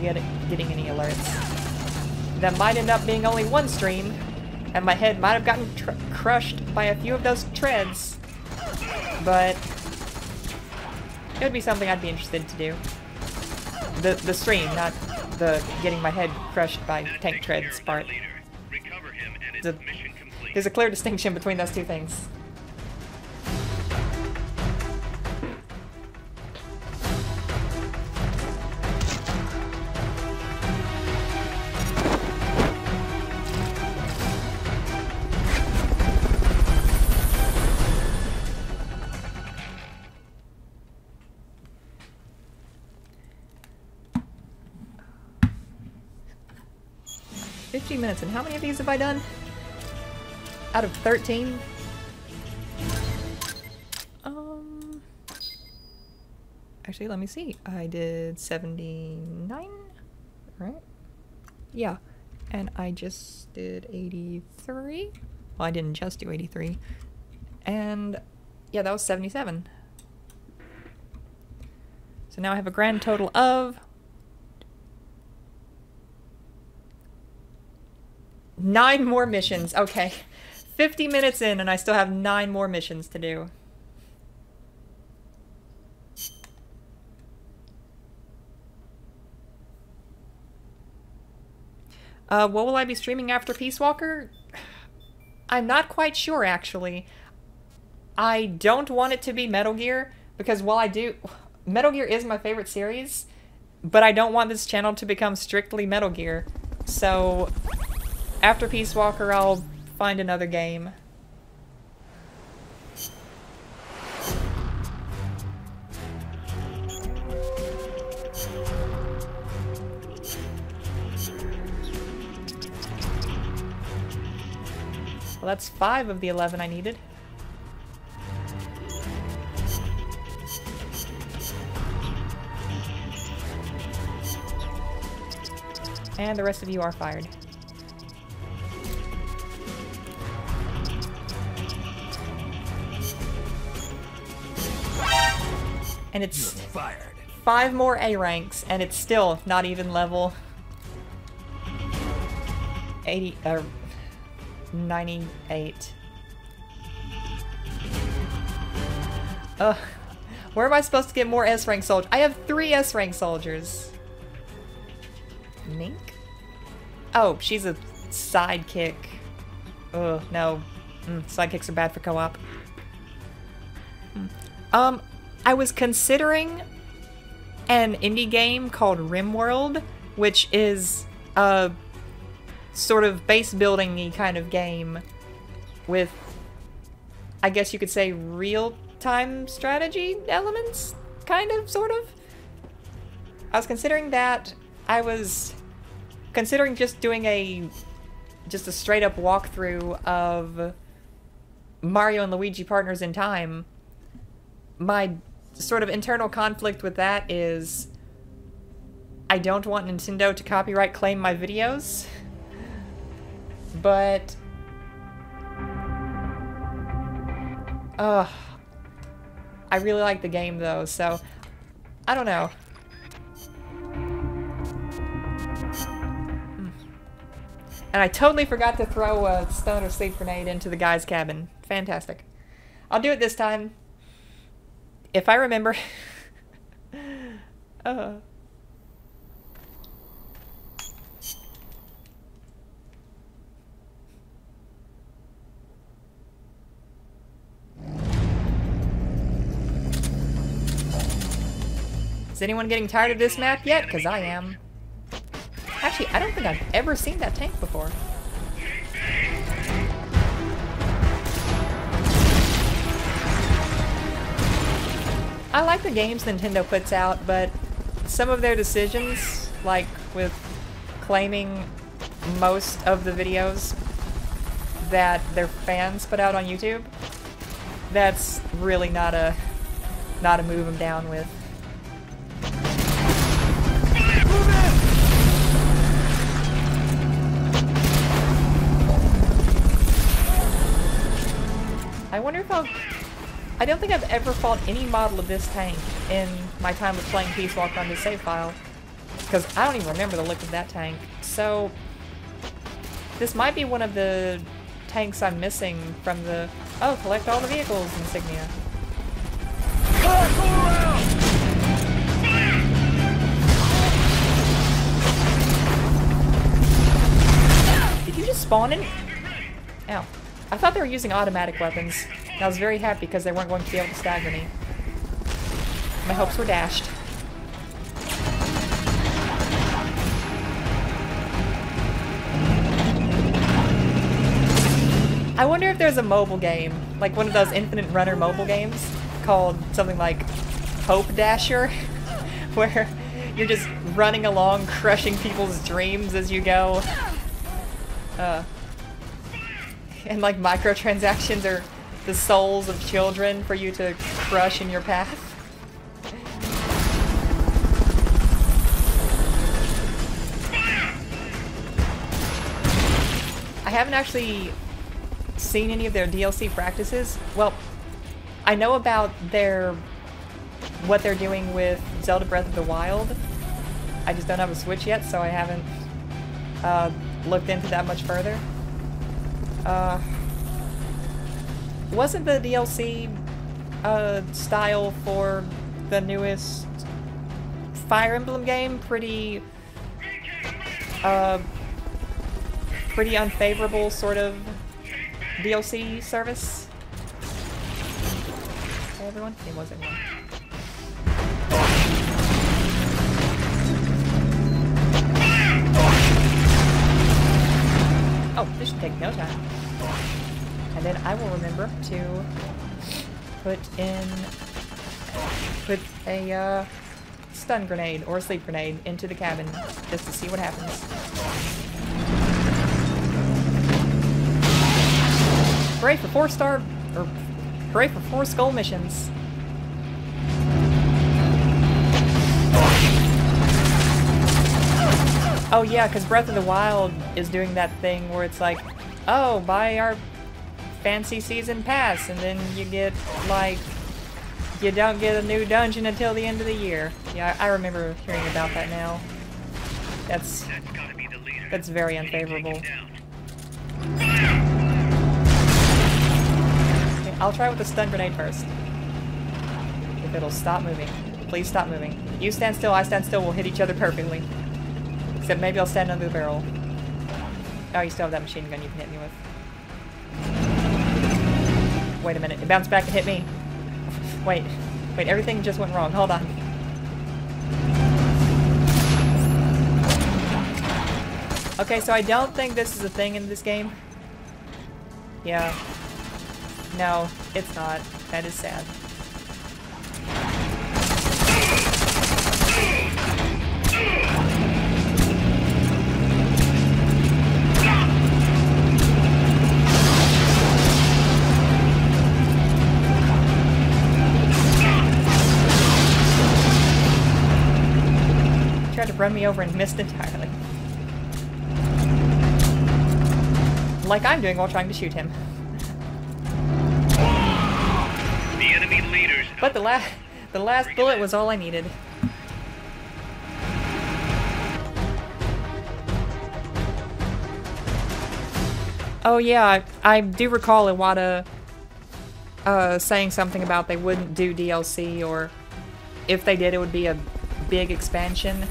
getting any alerts. That might end up being only one stream, and my head might have gotten crushed by a few of those treads, but it would be something I'd be interested to do. The stream, not the getting my head crushed by tank treads part. There's a clear distinction between those two things. 15 minutes, and how many of these have I done? Out of 13? Actually, let me see. I did 79, right? Yeah. And I just did 83. Well, I didn't just do 83. And yeah, that was 77. So now I have a grand total of 9 more missions. Okay. 50 minutes in and I still have 9 more missions to do. What will I be streaming after Peace Walker? I'm not quite sure, actually. I don't want it to be Metal Gear, because while I do... Metal Gear is my favorite series, but I don't want this channel to become strictly Metal Gear. So, after Peace Walker, I'll find another game. Well, that's 5 of the 11 I needed. And the rest of you are fired. And it's Fired. 5 more A ranks, and it's still not even level 80 or 98. Ugh. Where am I supposed to get more S rank soldiers? I have 3 S rank soldiers. Mink? Oh, she's a sidekick. Ugh, no. Sidekicks are bad for co-op. I was considering an indie game called RimWorld, which is a sort of base building-y kind of game with, I guess you could say, real-time strategy elements? Kind of, sort of? I was considering that. I was considering just doing a straight-up walkthrough of Mario and Luigi Partners in Time. My sort of internal conflict with that is I don't want Nintendo to copyright claim my videos, but I really like the game though, so I don't know. And I totally forgot to throw a stone or sleep grenade into the guy's cabin. Fantastic. I'll do it this time. If I remember. Is anyone getting tired of this map yet? Because I am. Actually, I don't think I've ever seen that tank before. I like the games Nintendo puts out, but some of their decisions, like with claiming most of the videos that their fans put out on YouTube, that's really not a move I'm down with. I wonder if I don't think I've ever fought any model of this tank in my time of playing Peace Walker on this save file, because I don't even remember the look of that tank. So this might be one of the tanks I'm missing from the collect all the vehicles insignia. Did you just spawn in? Ow. I thought they were using automatic weapons. And I was very happy because they weren't going to be able to stagger me. My hopes were dashed. I wonder if there's a mobile game, like one of those Infinite Runner mobile games, called something like Hope Dasher, where you're just running along, crushing people's dreams as you go. And like microtransactions are the souls of children for you to crush in your path. I haven't actually seen any of their DLC practices. Well, I know about what they're doing with Zelda Breath of the Wild. I just don't have a Switch yet, so I haven't looked into that much further. Wasn't the DLC style for the newest Fire Emblem game pretty unfavorable sort of DLC service? Hey everyone? It wasn't one. Oh, this should take no time. And then I will remember to put a stun grenade or a sleep grenade into the cabin just to see what happens. Hooray for 4-star, or hooray for 4 skull missions. Oh yeah, because Breath of the Wild is doing that thing where it's like, oh, buy our fancy season pass, and then you get, like, you don't get a new dungeon until the end of the year. Yeah, I remember hearing about that now. That's very unfavorable. Okay, I'll try with the stun grenade first. If it'll stop moving. Please stop moving. You stand still, I stand still, we'll hit each other perfectly. Except maybe I'll stand under the barrel. Oh, you still have that machine gun you can hit me with. Wait a minute, it bounced back and hit me. Wait, everything just went wrong. Hold on. Okay, so I don't think this is a thing in this game. Yeah. No, it's not. That is sad. Tried to run me over and missed entirely. Like I'm doing while trying to shoot him. The enemy leaders. But the last bullet was all I needed. Oh yeah, I do recall Iwata saying something about they wouldn't do DLC, or if they did, it would be a big expansion.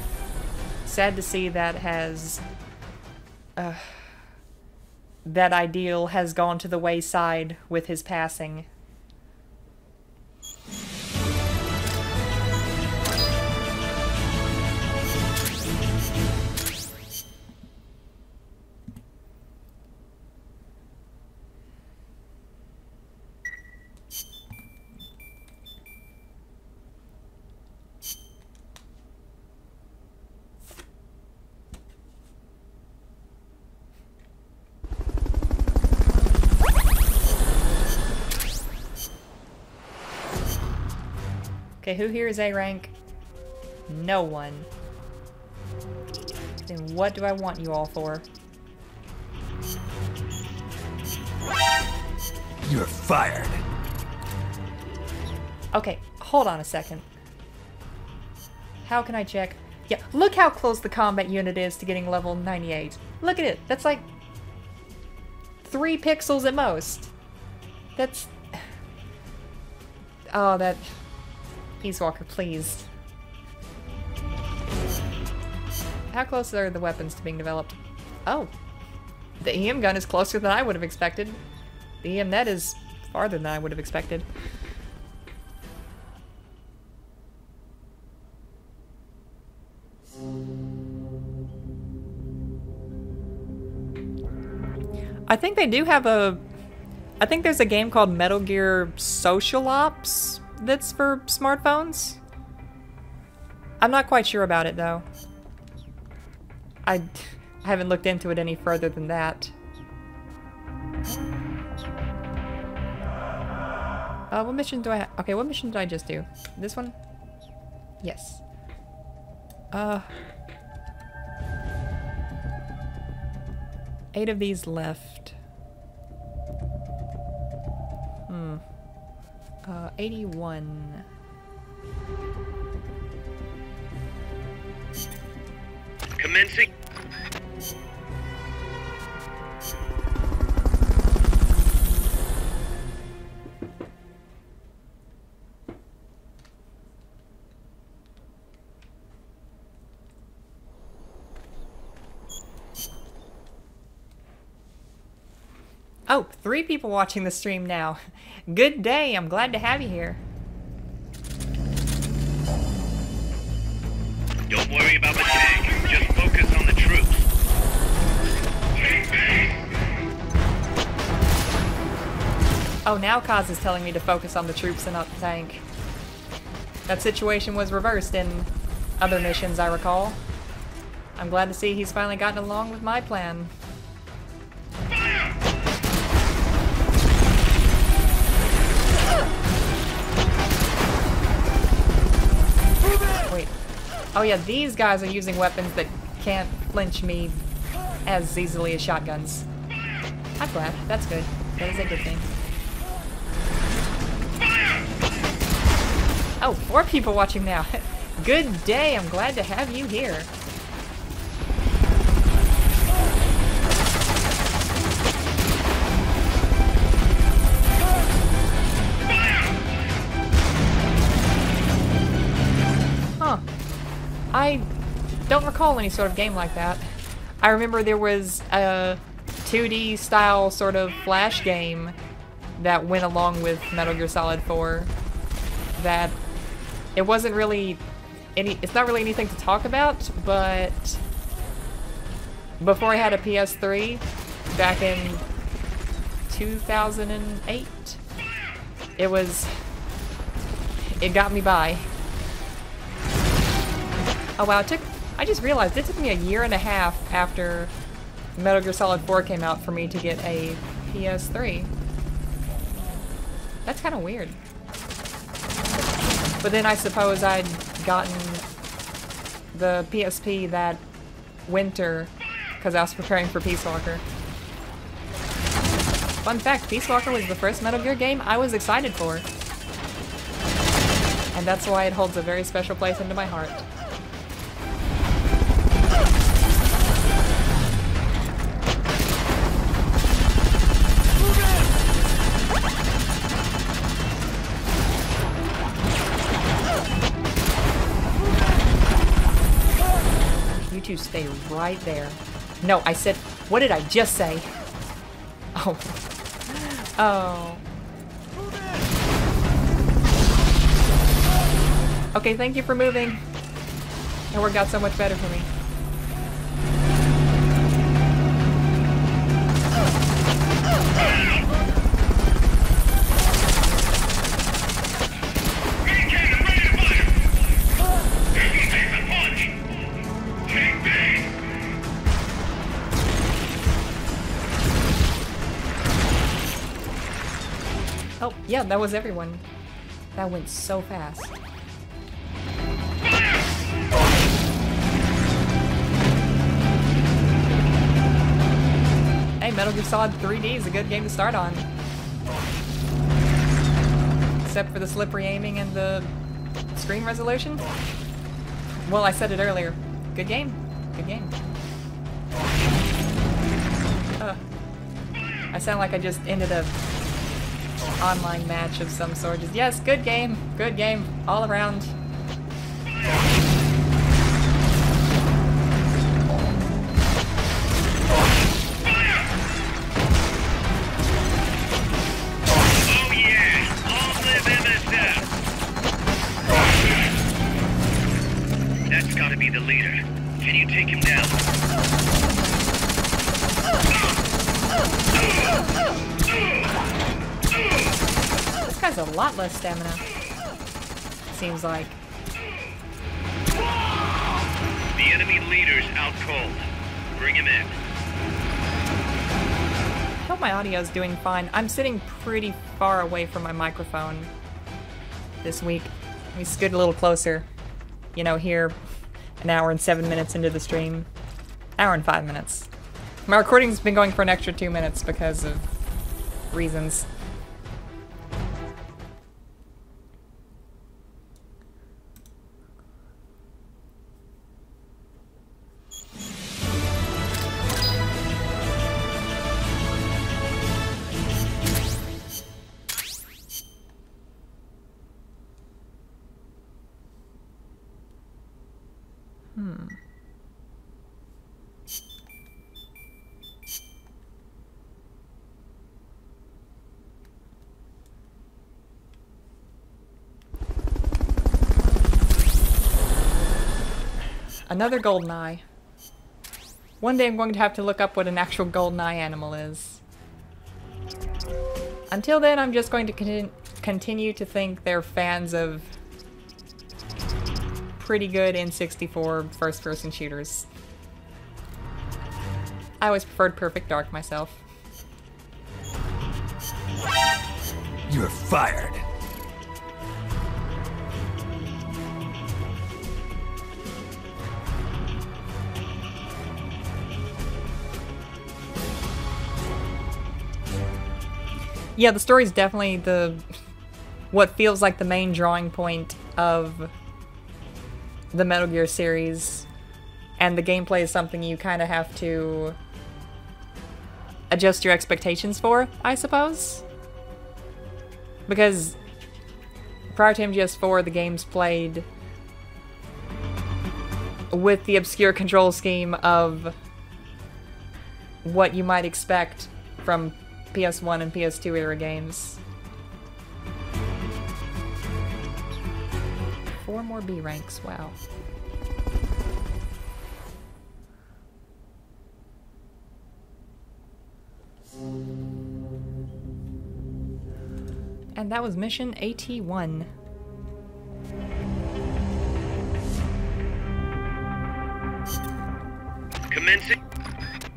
Sad to see that that ideal has gone to the wayside with his passing. Okay, who here is A rank? No one. Then what do I want you all for? You're fired. Okay, hold on a second. How can I check? Yeah, look how close the combat unit is to getting level 98. Look at it. That's like 3 pixels at most. That's... Oh, that... Peace Walker, please. How close are the weapons to being developed? Oh. The EM gun is closer than I would have expected. The EM net is farther than I would have expected. I think they do have a... I think there's a game called Metal Gear Social Ops that's for smartphones. I'm not quite sure about it though. I haven't looked into it any further than that. What mission do I have? Okay, what mission did I just do? This one? Yes. 8 of these left. 81. Commencing. Oh, 3 people watching the stream now. Good day, I'm glad to have you here. Don't worry about the tank. Just focus on the troops. Oh, now Kaz is telling me to focus on the troops and not the tank. That situation was reversed in other missions, I recall. I'm glad to see he's finally gotten along with my plan. Wait. Oh yeah, these guys are using weapons that can't flinch me as easily as shotguns. I'm glad. That's good. That is a good thing. Oh, 4 people watching now. Good day. I'm glad to have you here. Huh. I don't recall any sort of game like that. I remember there was a 2D style sort of flash game that went along with Metal Gear Solid 4 that it wasn't really it's not really anything to talk about, but before I had a PS3 back in 2008, it got me by. Oh wow, I just realized it took me a year and a half after Metal Gear Solid 4 came out for me to get a PS3. That's kind of weird. But then I suppose I'd gotten the PSP that winter because I was preparing for Peace Walker. Fun fact, Peace Walker was the first Metal Gear game I was excited for. And that's why it holds a very special place into my heart. You two stay right there. No, I said, what did I just say? Oh. Oh. Okay, thank you for moving. It worked out so much better for me. Oh, yeah, that was everyone. That went so fast. Hey, Metal Gear Solid 3D is a good game to start on. Except for the slippery aiming and the screen resolution. Well, I said it earlier. Good game. Good game. I sound like I just ended a online match of some sort. Just, yes, good game, all around. Oh yeah, long live MSF. That's gotta be the leader. Can you take him down? This guy's a lot less stamina. Seems like. The enemy leader's out cold. Bring him in. I hope my audio is doing fine. I'm sitting pretty far away from my microphone this week. Let me scoot a little closer. You know, here, an hour and 7 minutes into the stream. Hour and 5 minutes. My recording's been going for an extra 2 minutes because of reasons. Another GoldenEye. One day I'm going to have to look up what an actual GoldenEye animal is. Until then, I'm just going to continue to think they're fans of pretty good N64 first-person shooters. I always preferred Perfect Dark myself. You're fired. Yeah, the story's definitely what feels like the main drawing point of the Metal Gear series, and the gameplay is something you kind of have to adjust your expectations for, I suppose. Because prior to MGS4, the games played with the obscure control scheme of what you might expect from PS1 and PS2 era games. 4 more B ranks, wow. And that was mission AT1. Commencing.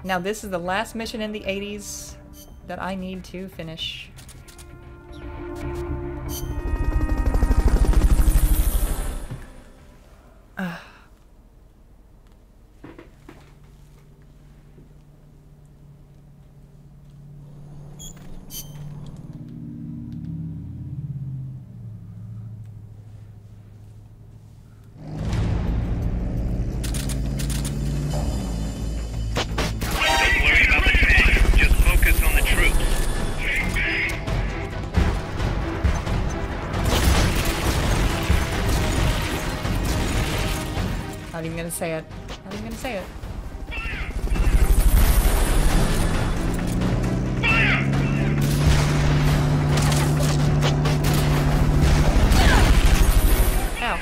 Now this is the last mission in the 80s that I need to finish. Don't worry about the tank. Just focus on the troops. Not even gonna say it. Not even gonna say it. Ow.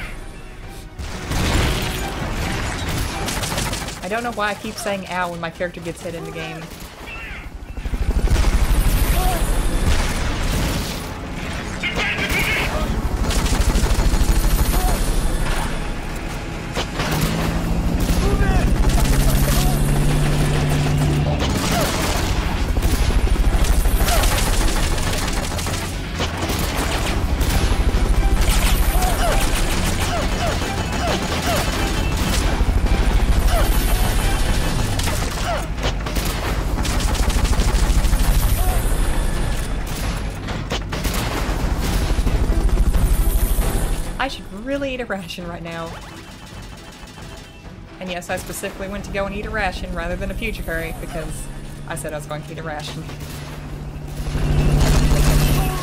I don't know why I keep saying ow when my character gets hit in the game. I should really eat a ration right now. And yes, I specifically went to go and eat a ration rather than a future curry because I said I was going to eat a ration.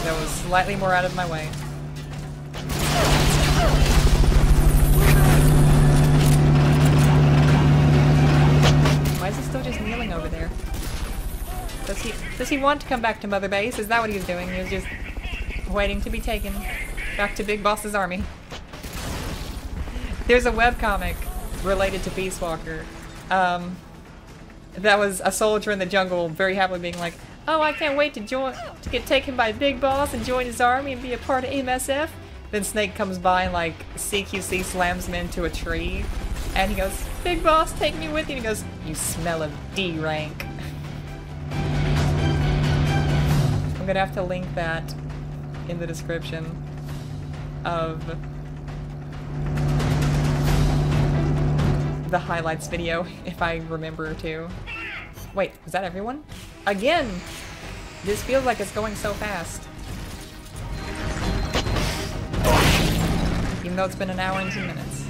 That was slightly more out of my way. Why is he still just kneeling over there? Does he want to come back to Mother Base? Is that what he was doing? He was just waiting to be taken back to Big Boss's army. There's a webcomic related to Peace Walker. That was a soldier in the jungle very happily being like, oh, I can't wait to get taken by Big Boss and join his army and be a part of MSF. Then Snake comes by and like CQC slams him into a tree. And he goes, Big boss, take me with you. And he goes, you smell of D rank. I'm gonna have to link that in the description of the highlights video, if I remember to. Wait, was that everyone? Again! This feels like it's going so fast. Even though it's been an hour and 2 minutes.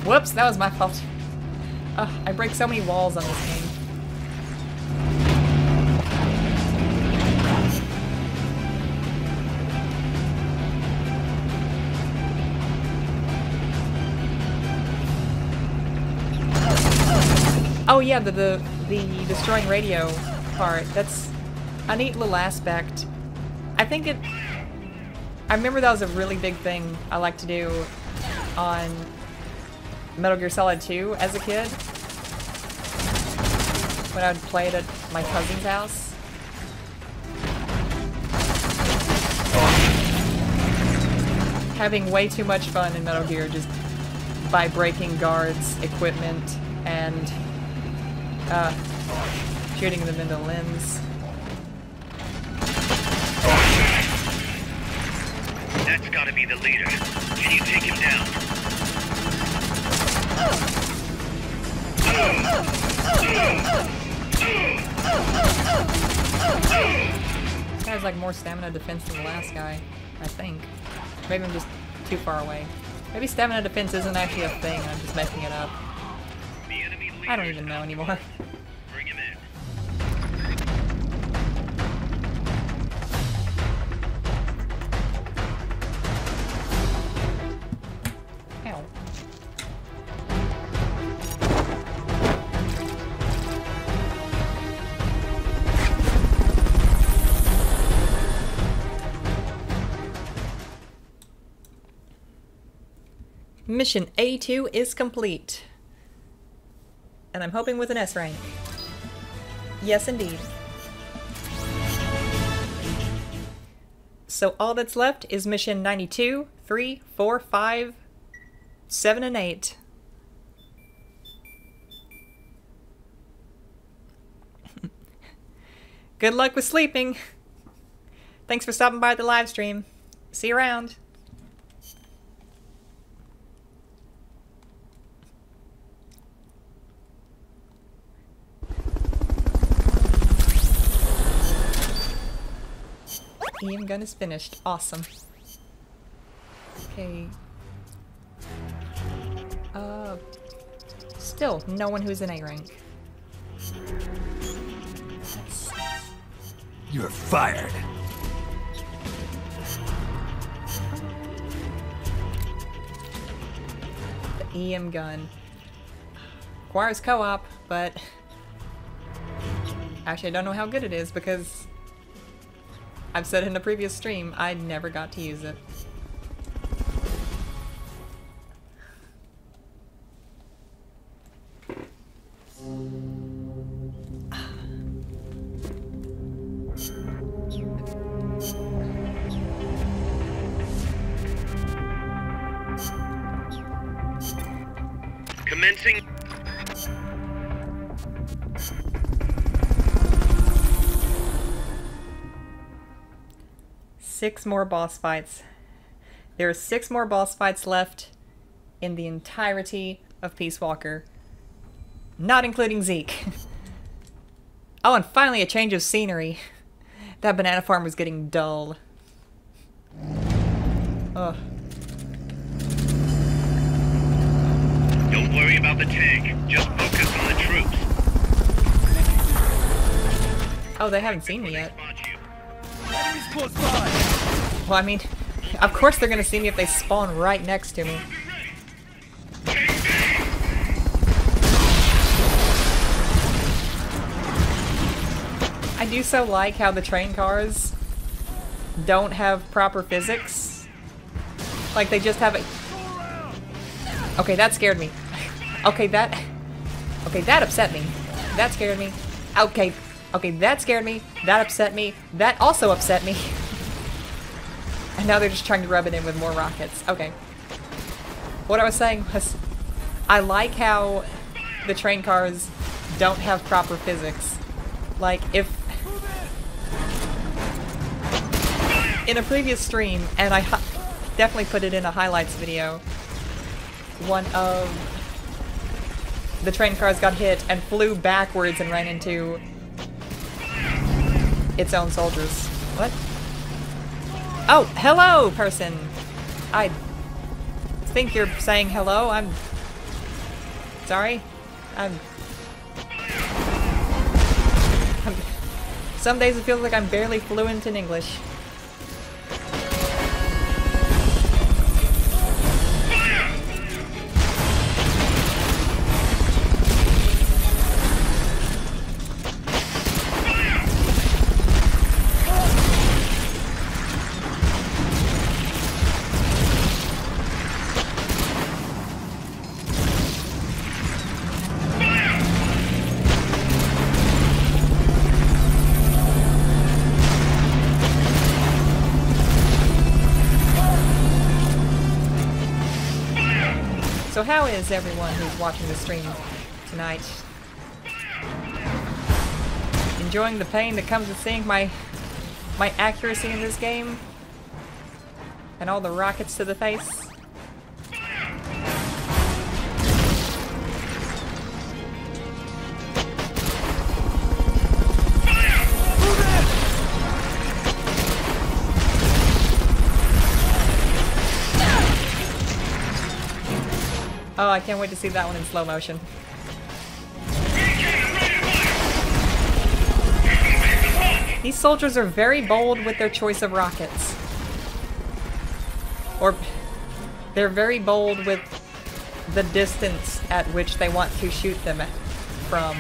Whoops, that was my fault. I break so many walls on this game. Oh yeah, the destroying radio part. That's a neat little aspect. I remember that was a really big thing I like to do on Metal Gear Solid 2 as a kid, when I would play it at my cousin's house. Having way too much fun in Metal Gear just by breaking guards, equipment, and shooting them into limbs. That's gotta be the leader. Can you take him down? This guy has like more stamina defense than the last guy, I think. Maybe I'm just too far away. Maybe stamina defense isn't actually a thing and I'm just making it up. I don't even know anymore. Bring him in. Ow. Mission A2 is complete. And I'm hoping with an S rank. Yes, indeed. So all that's left is mission 92, 3, 4, 5, 7, and 8. Good luck with sleeping. Thanks for stopping by the live stream. See you around. EM gun is finished. Awesome. Okay. Still, no one who's in A rank. You're fired. The EM gun. Requires co-op, but actually I don't know how good it is because I've said in a previous stream, I never got to use it. Commencing. Six more boss fights. There are 6 more boss fights left in the entirety of Peace Walker. Not including Zeke. Oh, and finally a change of scenery. That banana farm was getting dull. Ugh. Don't worry about the tank. Just focus on the troops. Oh, they haven't seen me yet. Spot you. Enemies close by. Well, I mean, of course they're gonna see me if they spawn right next to me. I do so like how the train cars don't have proper physics. Like, they just have a... Okay, that scared me. Okay, that upset me. That scared me. Okay, that scared me. That upset me. That also upset me. And now they're just trying to rub it in with more rockets. Okay. What I was saying was, I like how the train cars don't have proper physics. Like, if... In a previous stream, and I definitely put it in a highlights video, one of the train cars got hit and flew backwards and ran into its own soldiers. What? Oh, hello, person! I think you're saying hello. I'm sorry. Some days it feels like I'm barely fluent in English. So how is everyone who's watching the stream tonight? Enjoying the pain that comes with seeing my accuracy in this game? And all the rockets to the face? Oh, I can't wait to see that one in slow motion. These soldiers are very bold with their choice of rockets. Or, they're very bold with the distance at which they want to shoot them from.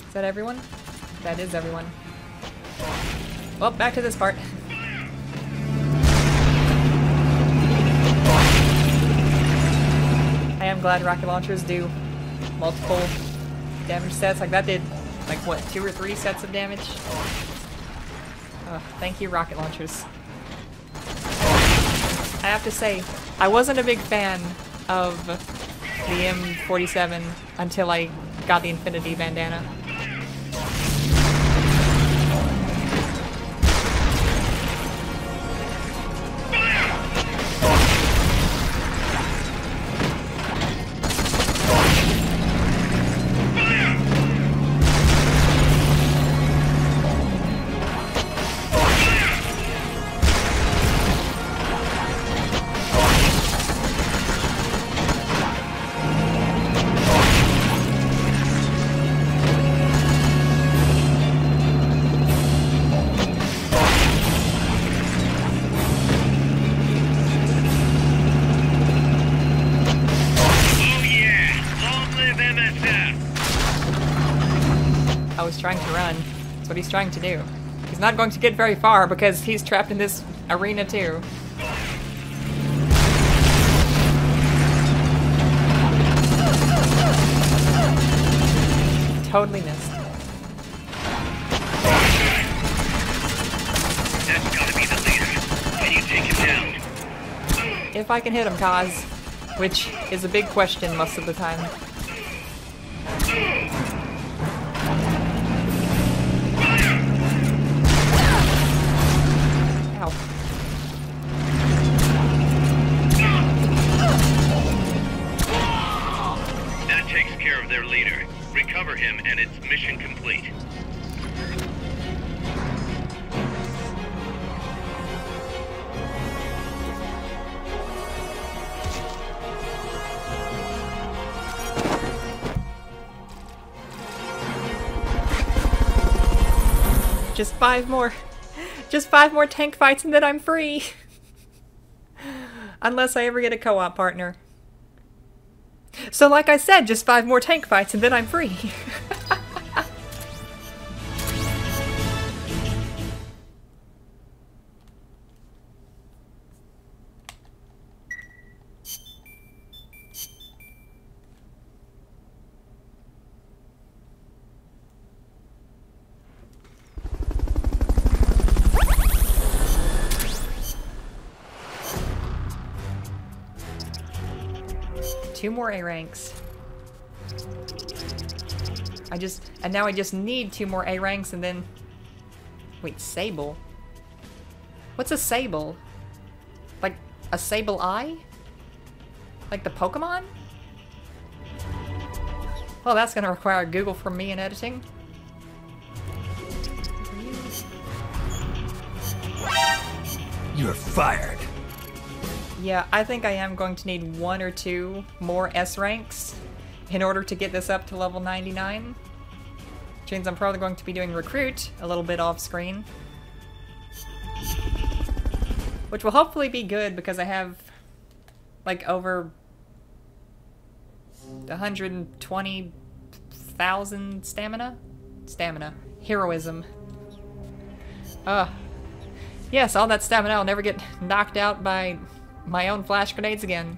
Is that everyone? That is everyone. Well, back to this part. I am glad rocket launchers do multiple damage sets. Like that did, like what, 2 or 3 sets of damage? Thank you, rocket launchers. I have to say, I wasn't a big fan of the M47 until I got the Infinity bandana. Trying to run. That's what he's trying to do. He's not going to get very far because he's trapped in this arena too. Totally missed. That's gotta be the leader. Can you take him down? If I can hit him, Kaz. Which is a big question most of the time. Their leader. Recover him and it's mission complete. Just 5 more. Just 5 more tank fights and then I'm free. Unless I ever get a co-op partner. So like I said, just 5 more tank fights and then I'm free. Two more A ranks. And now I just need 2 more A ranks and then... Wait, Sable? What's a Sable? Like a Sable Eye? Like the Pokemon? Well, that's gonna require Google from me in editing. You're fired. Yeah, I think I am going to need 1 or 2 more S ranks in order to get this up to level 99. Which means I'm probably going to be doing Recruit a little bit off screen. Which will hopefully be good because I have like over 120,000 stamina? Stamina. Heroism. Yes, all that stamina, I'll never get knocked out by my own flash grenades again.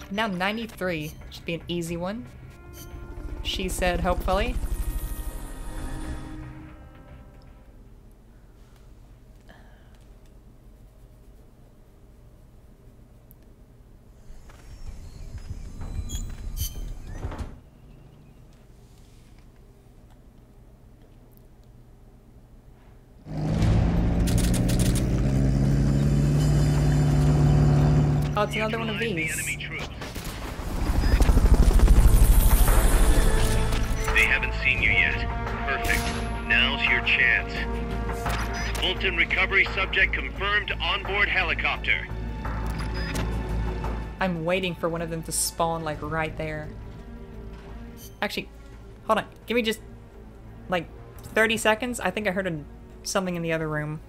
Now 93. Should be an easy one. She said, hopefully. Oh, it's another one of these. They haven't seen you yet. Perfect. Now's your chance. Fulton recovery subject confirmed onboard helicopter. I'm waiting for one of them to spawn, like, right there. Actually, hold on. Give me just, like, 30 seconds. I think I heard something in the other room.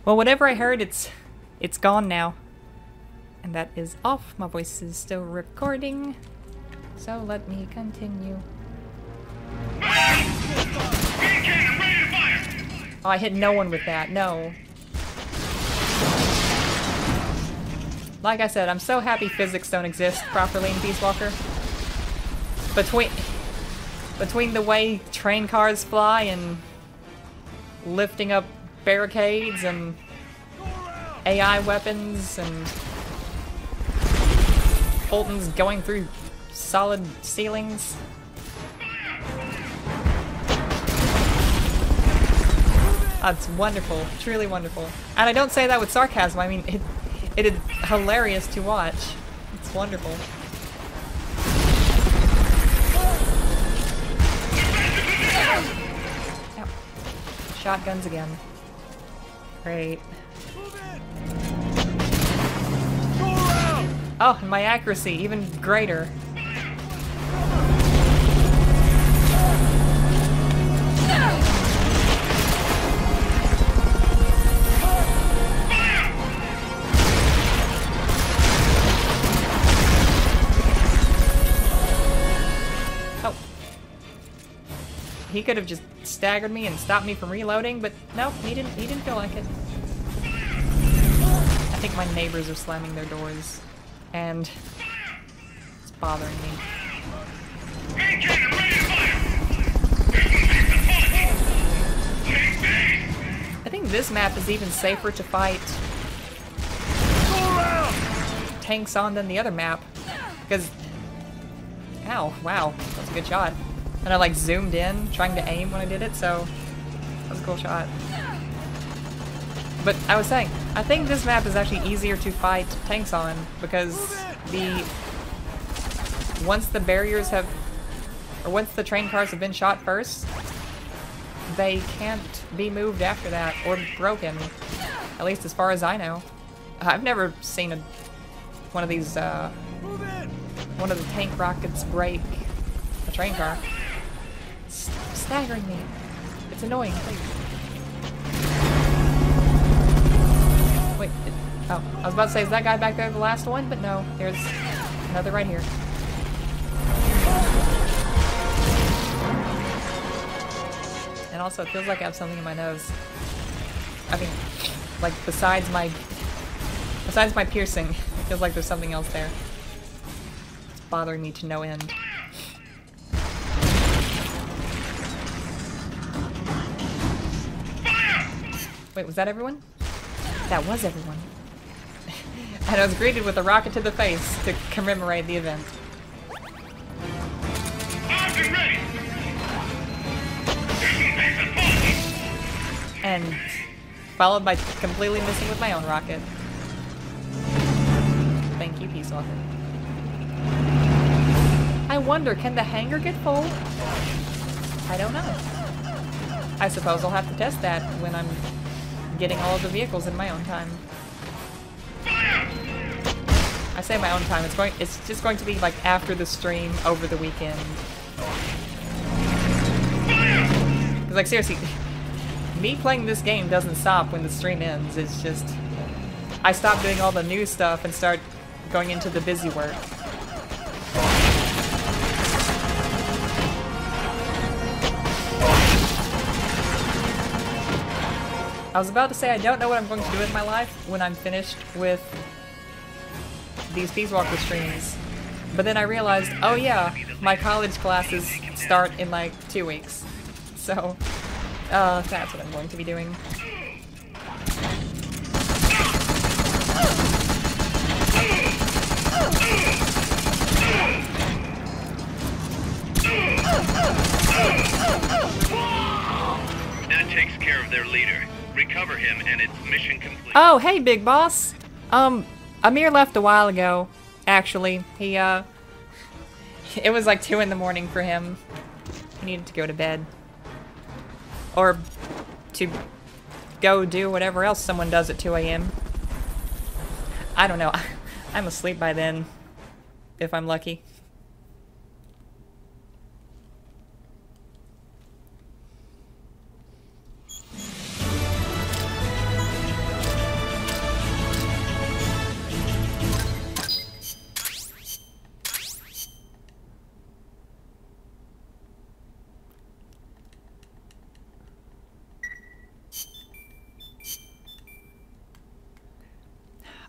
Well, whatever I heard, it's gone now. And that is off. My voice is still recording. So let me continue. Oh, I hit no one with that. No. Like I said, I'm so happy physics don't exist properly in Peace Walker. Between the way train cars fly and lifting up barricades and AI weapons and Fulton's going through solid ceilings. That's wonderful, truly wonderful. And I don't say that with sarcasm, I mean it is hilarious to watch. It's wonderful. Ow. Shotguns again. Great. Oh, and my accuracy, even greater. Oh. He could have just staggered me and stopped me from reloading, but no, he didn't feel like it. I think my neighbors are slamming their doors, and it's bothering me. I think this map is even safer to fight tanks on than the other map, because ow, wow, that's a good shot. And I like zoomed in trying to aim when I did it, so that was a cool shot. But I was saying, I think this map is actually easier to fight tanks on because the once the barriers have, or once the train cars have been shot first, they can't be moved after that or broken. At least as far as I know. I've never seen one of these, one of the tank rockets break a train car. It's staggering me. It's annoying. Wait, oh, I was about to say, is that guy back there the last one? But no, there's another right here. And also, it feels like I have something in my nose. I mean, like, besides my piercing, it feels like there's something else there. It's bothering me to no end. Wait, was that everyone? That was everyone. And I was greeted with a rocket to the face to commemorate the event. And followed by completely missing with my own rocket. Thank you, Peace Walker. I wonder, can the hangar get full? I don't know. I suppose I'll have to test that when I'm getting all of the vehicles in my own time. I say my own time, it's just going to be like after the stream over the weekend. Cause like seriously, me playing this game doesn't stop when the stream ends. It's just I stop doing all the new stuff and start going into the busy work. I was about to say I don't know what I'm going to do with my life when I'm finished with these Peace Walker streams. But then I realized, oh yeah, my college classes start in like 2 weeks. So, that's what I'm going to be doing. That takes care of their leader. Recover him and it's mission complete. Oh, hey, big boss. Amir left a while ago, actually. He, it was like 2 in the morning for him. He needed to go to bed. Or to go do whatever else someone does at 2 a.m. I don't know. I'm asleep by then, if I'm lucky.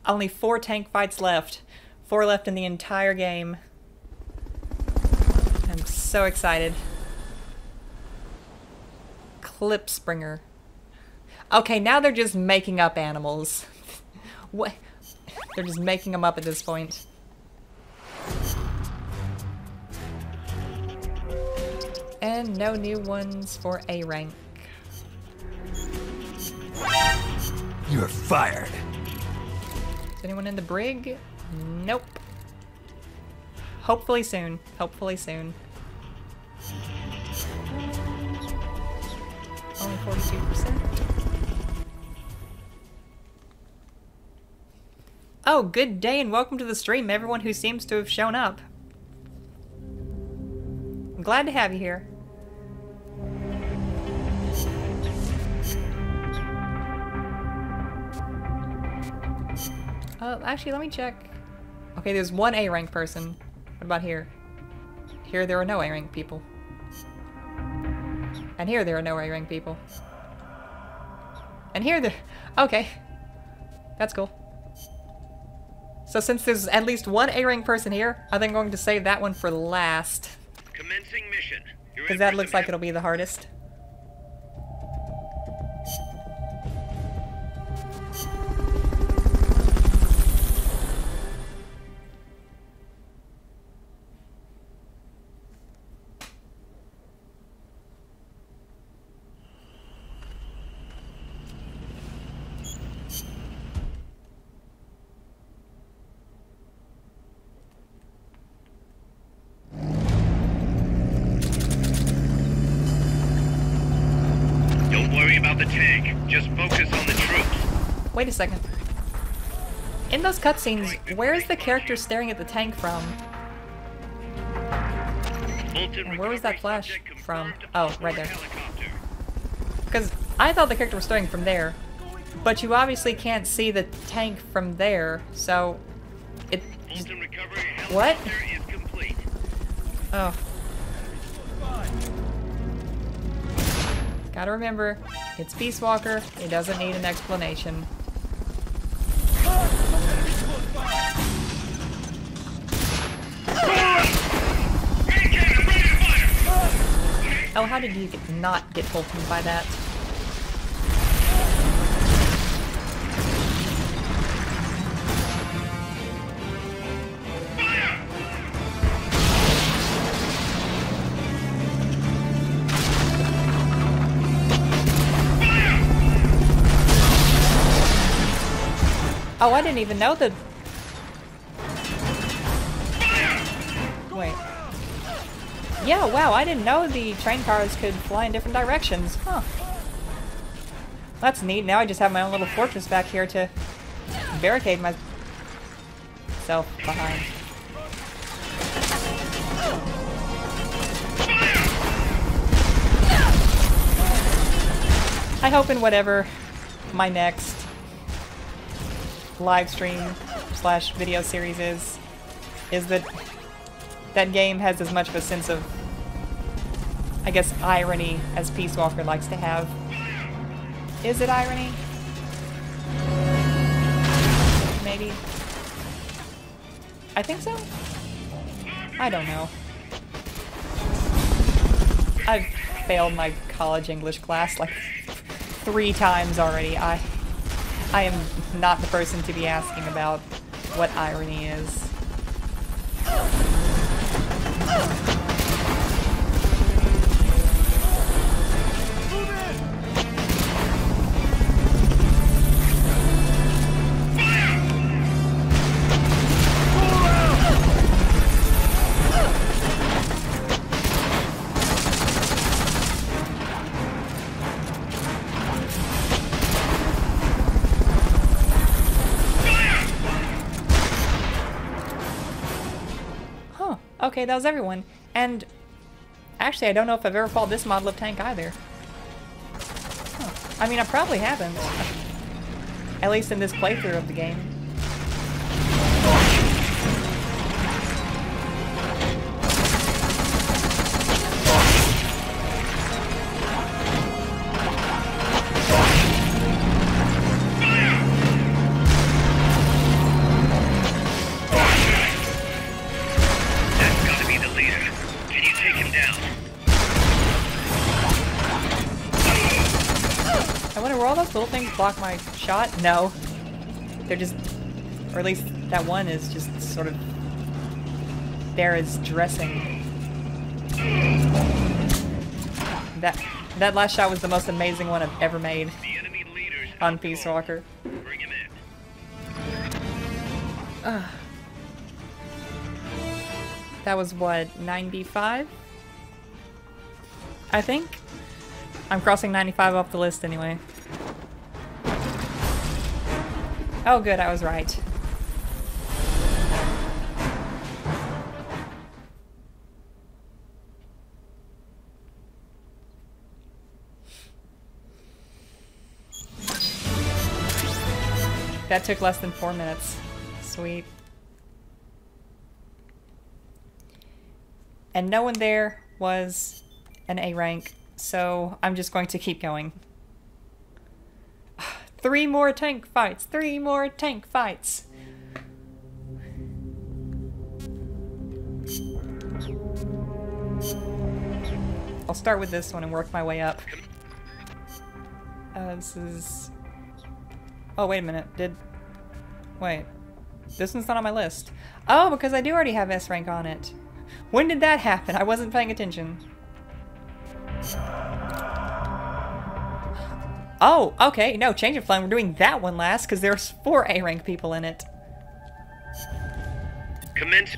Only 4 tank fights left. 4 left in the entire game. I'm so excited. Clipspringer. Okay, now they're just making up animals. What? They're just making them up at this point. And no new ones for A rank. You're fired. Is anyone in the brig? Nope. Hopefully soon. Hopefully soon. Only 42%. Oh, good day and welcome to the stream, everyone who seems to have shown up. I'm glad to have you here. Actually, let me check. Okay, there's 1 A rank person. What about here? Here there are no A rank people. And here there are no A rank people. And here there... Okay. That's cool. So since there's at least 1 A rank person here, I think I'm going to save that one for last. Commencing mission. Because that looks like it'll be the hardest. tank. Just focus on the troops. Wait a second. In those cutscenes, where is the character staring at the tank from? And where was that flash from? Oh, right there. Because I thought the character was staring from there, but you obviously can't see the tank from there, so it... What? Oh. Gotta remember, it's Peace Walker, it doesn't need an explanation. Oh, how did you not get pulled by that? Oh, I didn't even know that. Wait. Yeah, wow, I didn't know the train cars could fly in different directions. Huh. That's neat. Now I just have my own little fortress back here to barricade myself behind. I hope in whatever my next live stream / video series is that that game has as much of a sense of, I guess, irony as Peace Walker likes to have. Is it irony? Maybe. I think so? I don't know. I've failed my college English class like 3 times already. I am not the person to be asking about what irony is. Okay, that was everyone. And actually, I don't know if I've ever fought this model of tank either. Huh. I mean, I probably haven't. At least in this playthrough of the game. Little things block my shot? No. They're just, or at least that one is just sort of there as dressing. That last shot was the most amazing one I've ever made on Peace Walker. Bring him in. That was what, 95? I think? I'm crossing 95 off the list anyway. Oh good, I was right. That took less than 4 minutes. Sweet. And no one there was an A rank, so I'm just going to keep going. 3 more tank fights! 3 more tank fights! I'll start with this one and work my way up. This is... Oh, wait a minute. Wait. This one's not on my list. Oh, because I do already have S rank on it. When did that happen? I wasn't paying attention. Oh, okay. No, change of plan. We're doing that one last because there's 4 A rank people in it. Commence.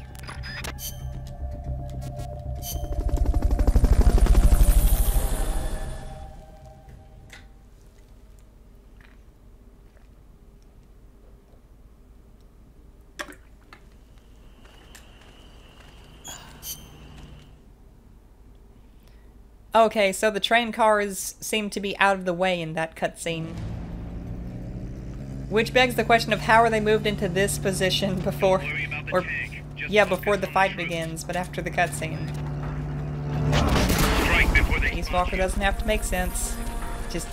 Okay, so the train cars seem to be out of the way in that cutscene. Which begs the question of how are they moved into this position before, or, yeah, before the fight begins, but after the cutscene. Peace Walker doesn't have to make sense. Just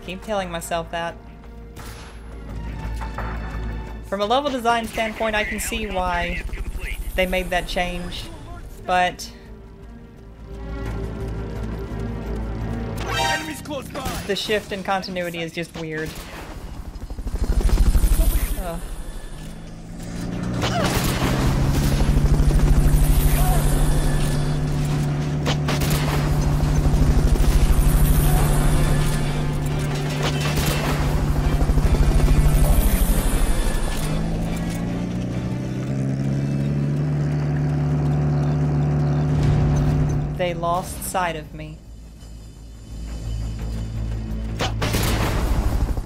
keep telling myself that. From a level design standpoint, I can see why they made that change, but the shift in continuity is just weird. Ugh. They lost sight of me.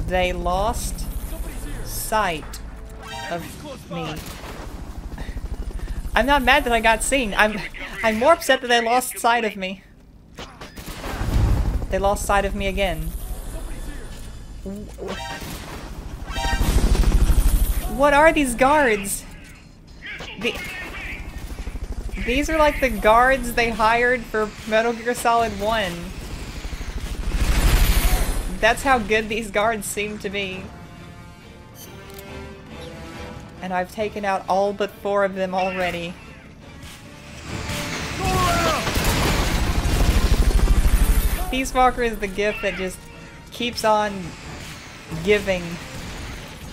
They lost sight of me. I'm not mad that I got seen. I'm more upset that they lost sight of me. They lost sight of me again. What are these guards? These are like the guards they hired for Metal Gear Solid 1. That's how good these guards seem to be. And I've taken out all but 4 of them already. Peace Walker is the gift that just keeps on giving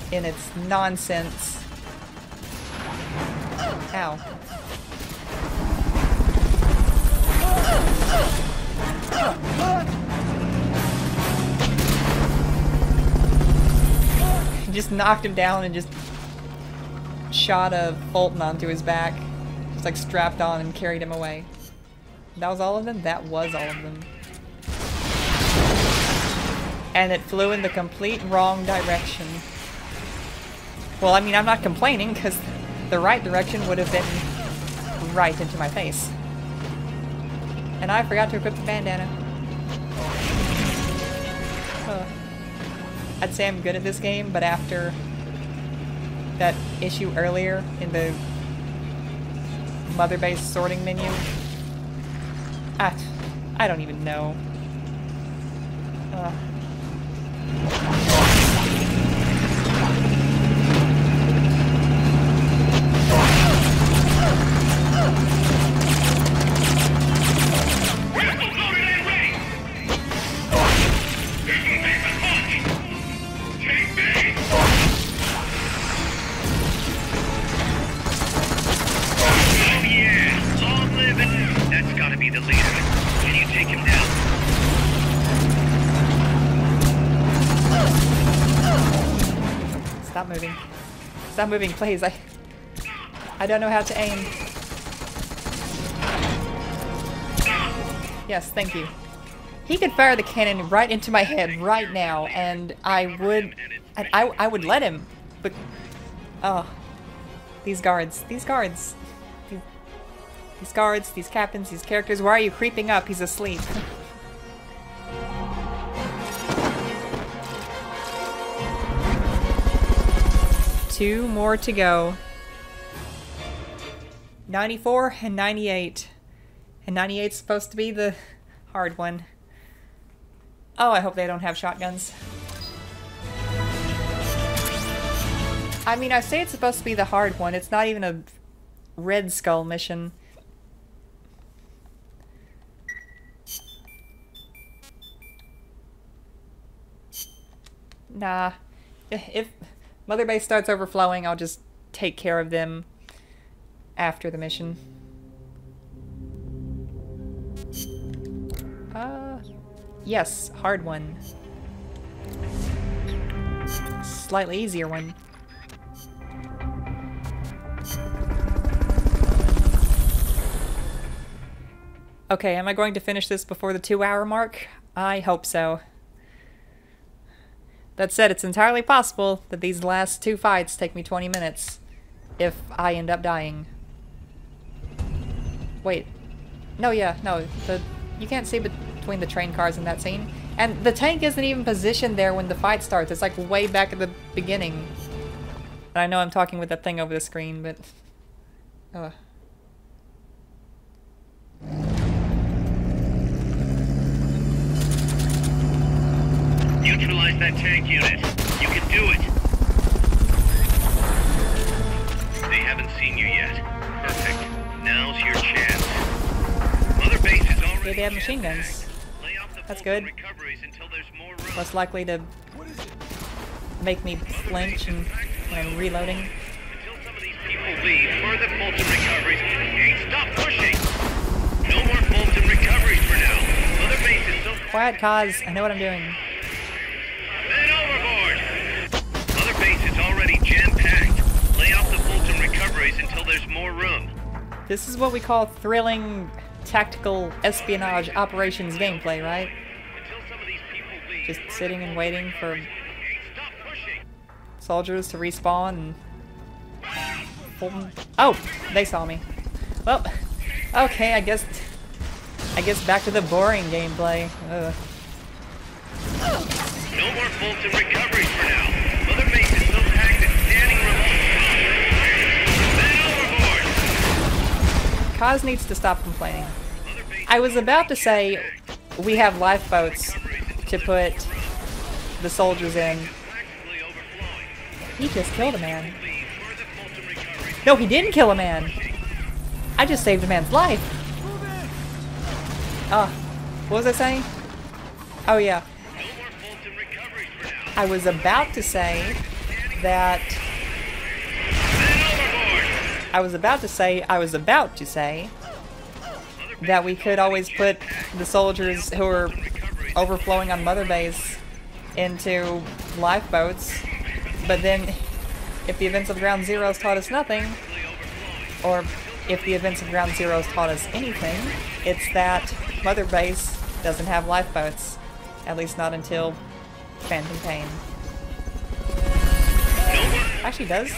in its nonsense. Ow. Just knocked him down and just shot a Fulton onto his back. Just like strapped on and carried him away. That was all of them? That was all of them. And it flew in the complete wrong direction. Well, I mean, I'm not complaining, because the right direction would have been right into my face. And I forgot to equip the bandana. I'd say I'm good at this game, but after that issue earlier in the mother base sorting menu, I don't even know. Stop moving. Stop moving, please. I don't know how to aim. Yes, thank you. He could fire the cannon right into my head right now, and I would let him. But oh, these guards, these captains, these characters. Why are you creeping up? He's asleep. 2 more to go. 94 and 98. And 98's supposed to be the hard one. Oh, I hope they don't have shotguns. I mean, I say it's supposed to be the hard one. It's not even a Red Skull mission. Nah. If Mother Base starts overflowing, I'll just take care of them after the mission. Yes, hard one. Slightly easier one. Okay, am I going to finish this before the 2-hour mark? I hope so. That said, it's entirely possible that these last 2 fights take me 20 minutes, if I end up dying. Wait. No, yeah, no. You can't see between the train cars in that scene. And the tank isn't even positioned there when the fight starts. It's like way back at the beginning. And I know I'm talking with that thing over the screen, but... Neutralize that tank unit. You can do it. They haven't seen you yet. Perfect. Now's your chance. Mother base is already... Yeah, they have machine guns. That's good. Less likely to make me flinch and when I'm reloading. Until some of these people leave, further Fulton recoveries. Hey, stop pushing! No more Fulton recoveries for now. Mother base is so... Quiet, Kaz. I know what I'm doing. Men overboard! Mother base is already jam-packed. Lay off the Fulton recoveries until there's more room. This is what we call thrilling, tactical espionage operations gameplay, right? Just sitting and waiting for soldiers to respawn and... Oh! They saw me. Well, okay, I guess back to the boring gameplay. No more Fulton recoveries for now. Mother base is so packed it's standing room. Men overboard! Kaz needs to stop complaining. I was about to say we have lifeboats to put the soldiers in. He just killed a man. No, he didn't kill a man. I just saved a man's life. What was I saying? Oh yeah. I was about to say that... that we could always put the soldiers who are overflowing on Mother Base into lifeboats, but then if the events of Ground Zeroes taught us nothing, or if the events of Ground Zeroes taught us anything, it's that Mother Base doesn't have lifeboats, at least not until Phantom Pain. Actually, does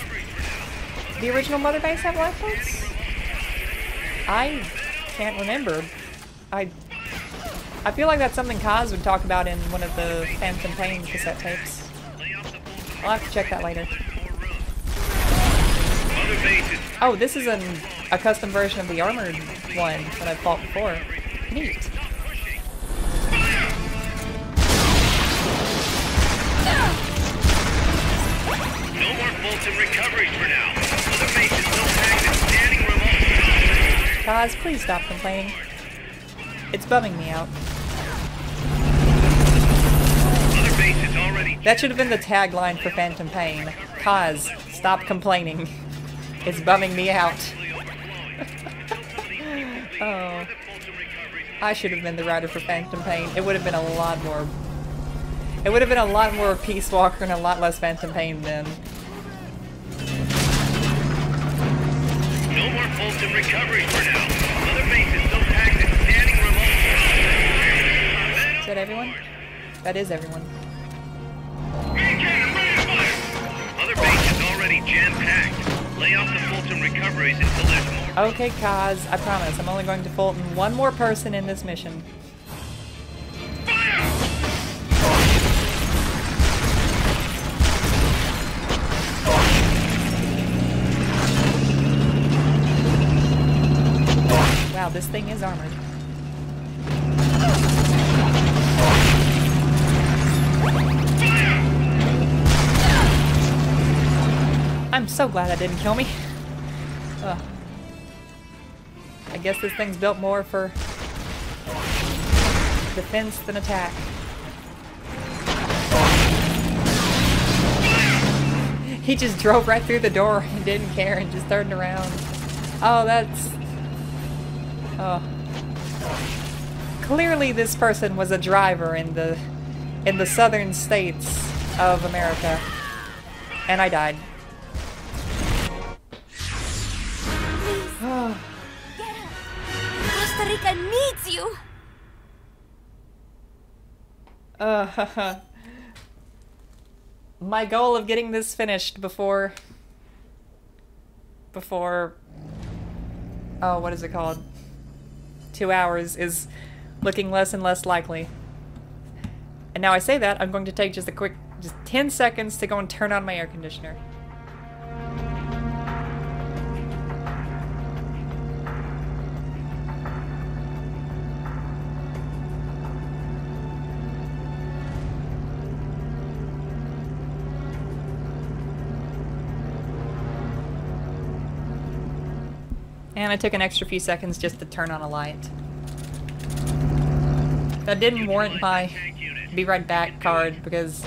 the original Mother Base have lifeboats? I can't remember. I feel like that's something Kaz would talk about in one of the Phantom Pain cassette tapes. I'll have to check that later. Oh, this is a custom version of the armored one that I've fought before. Neat. No more Fulton recoveries for now. Mother base is so packed it's standing remote. Kaz, please stop complaining. It's bumming me out. Mother base is already... That should have been the tagline for Phantom Pain. Kaz, stop complaining. It's bumming me out. Oh. I should have been the writer for Phantom Pain. It would have been a lot more... It would have been a lot more Peace Walker and a lot less Phantom Pain then. No more Fulton recoveries for now. Mother base is so packed it's standing remote. Is that everyone? That is everyone. Mother base is already jam-packed. Lay off the Fulton recoveries until there's more. Okay, Kaz, I promise. I'm only going to Fulton one more person in this mission. Wow, this thing is armored. I'm so glad that didn't kill me. Ugh. I guess this thing's built more for defense than attack. He just drove right through the door and didn't care and just turned around. Oh, that's... Oh. Clearly this person was a driver in the southern states of America. And I died. Get up. Costa Rica needs you. My goal of getting this finished before... Oh, what is it called? 2 hours is looking less and less likely. And now I say that, I'm going to take just 10 seconds to go and turn on my air conditioner. And I took an extra few seconds just to turn on a light. That didn't warrant my be right back card because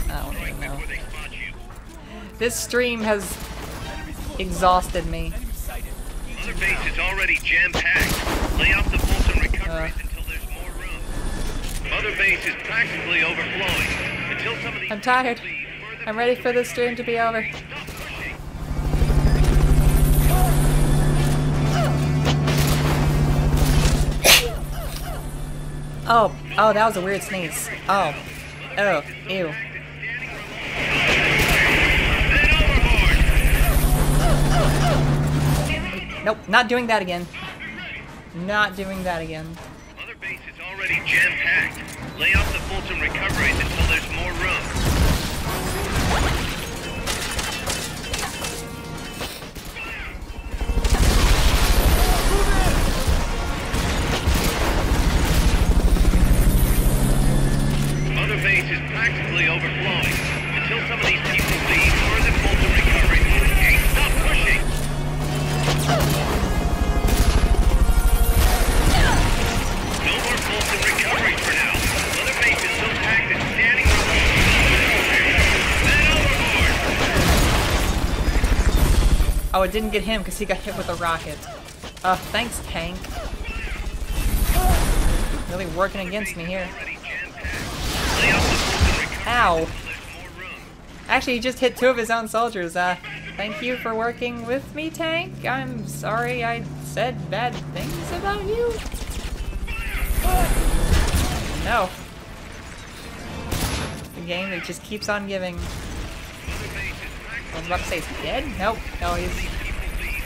I don't even know. This stream has exhausted me. Other base is already jam-packed. Lay off the Fulton recoveries until there's more room. Other base is practically overflowing. Until some of the I'm tired. I'm ready for this stream to be over. Oh, that was a weird sneeze. Oh, ew. Nope, not doing that again. Not doing that again. Other base is already jam-packed. Lay off the Fulton recoveries until there's more room. Other base is practically overflowing. Until some of these people leave, further Fulton recovery. Hey, stop pushing! No more Fulton recovery for now. Other base is so packed it's standing room. Then overboard! Oh, it didn't get him because he got hit with a rocket. Thanks, tank. Really working against me here. Ow. Actually, he just hit 2 of his own soldiers. Thank you for working with me, tank. I'm sorry I said bad things about you. No. The game that just keeps on giving. I was about to say he's dead? Nope. No, he's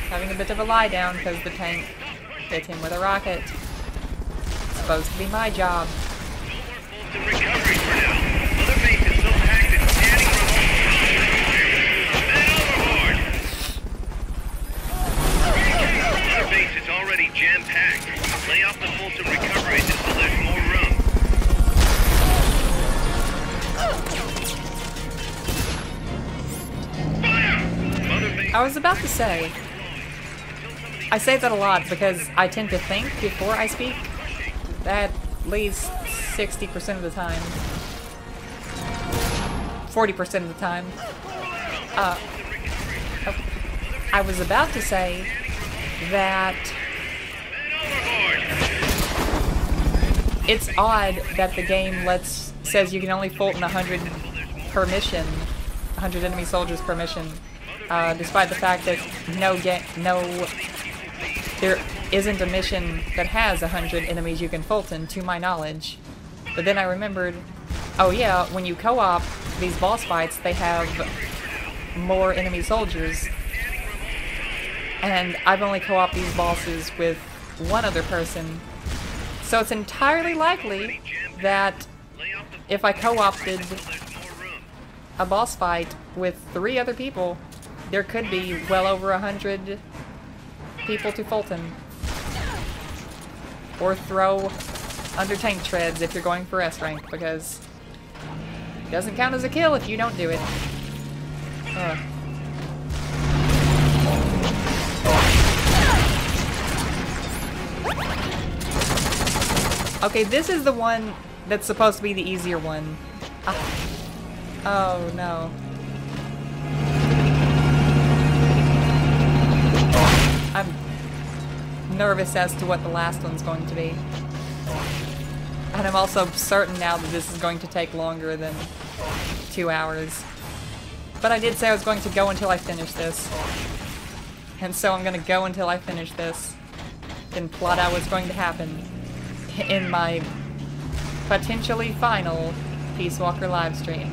having a bit of a lie down because the tank hit him with a rocket. It's supposed to be my job. The recovery for now. Other base is so packed it's standing room. Then overboard! Other base is already jam-packed. Lay off the Fulton recoveries until there's more room. I was about to say, I say that a lot because I tend to think before I speak. At least 60% of the time. 40% of the time. I was about to say that it's odd that the game says you can only Fulton 100 per mission, 100 enemy soldiers per mission, despite the fact that there isn't a mission that has 100 enemies you can Fulton, to my knowledge. But then I remembered, oh yeah, when you co-op these boss fights, they have more enemy soldiers. And I've only co-opted these bosses with one other person. So it's entirely likely that if I co-opted a boss fight with 3 other people, there could be well over 100 people to Fulton. Or throw under tank treads if you're going for S rank, because it doesn't count as a kill if you don't do it. Okay, this is the one that's supposed to be the easier one. Oh no. I'm nervous as to what the last one's going to be. And I'm also certain now that this is going to take longer than 2 hours. But I did say I was going to go until I finish this. And so I'm going to go until I finish this. Then plot out what's going to happen in my potentially final Peace Walker livestream.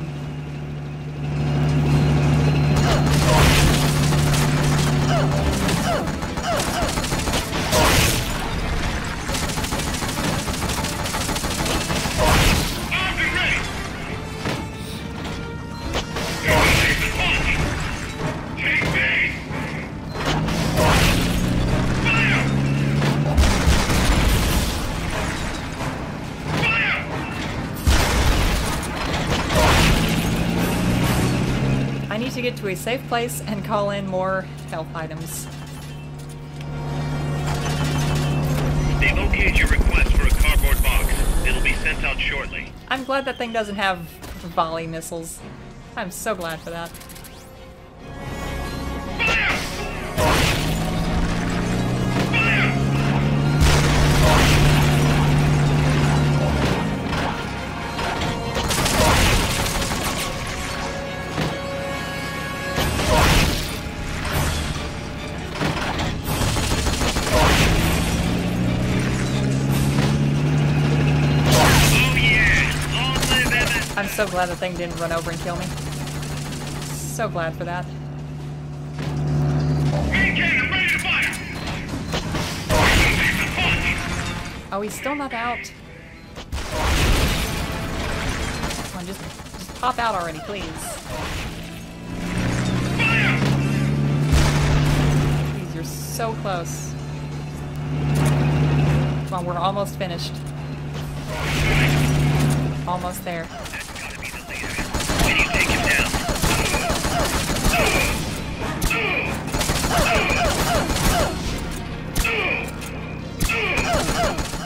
to get to a safe place and call in more health items. They've okayed your request for a cardboard box. It'll be sent out shortly. I'm glad that thing doesn't have volley missiles. I'm so glad for that. I'm so glad the thing didn't run over and kill me. So glad for that. Oh, he's still not out. Come on, just pop out already, please. Please, you're so close. Come on, we're almost finished. Almost there.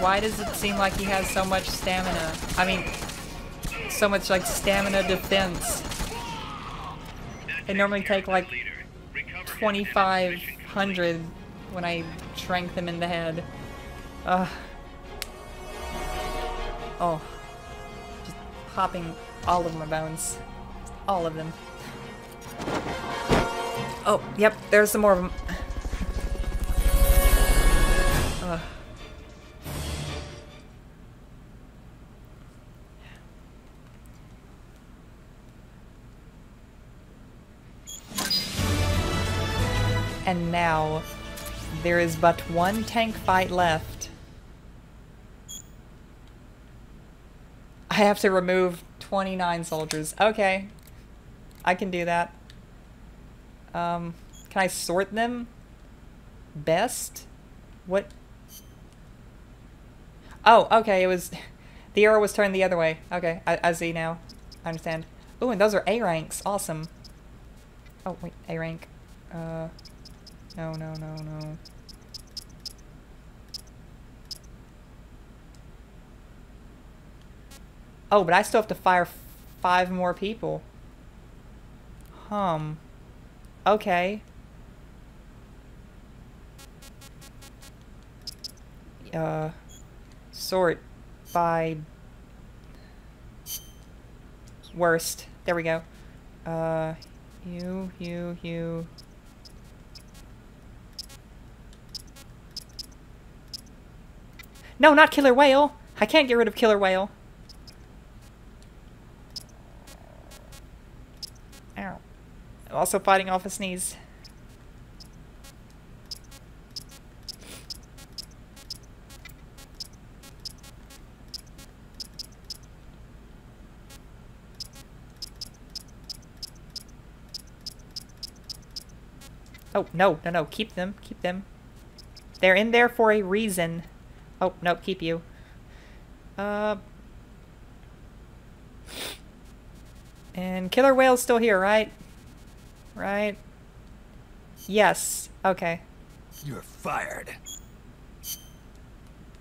Why does it seem like he has so much stamina? I mean, so much like stamina defense. They normally take like 2,500 when I trank them in the head. Ugh. Oh. Just popping all of my bones. All of them. Oh, yep, there's some more of them. Ugh. And now, there is but one tank fight left. I have to remove 29 soldiers. Okay. I can do that. Can I sort them? Best? What? Oh, okay, it was... The arrow was turned the other way. Okay, I see now. I understand. Ooh, and those are A ranks. Awesome. Oh, wait, A rank. No, no, no, no. Oh, but I still have to fire 5 more people. Okay. Sort by worst. There we go. You. No, not Killer Whale! I can't get rid of Killer Whale. Ow. I'm also fighting off a sneeze. Oh, no, no, no. Keep them. Keep them. They're in there for a reason. Oh, no, keep you. And Killer Whale's still here, right? Right? Yes. Okay. You're fired.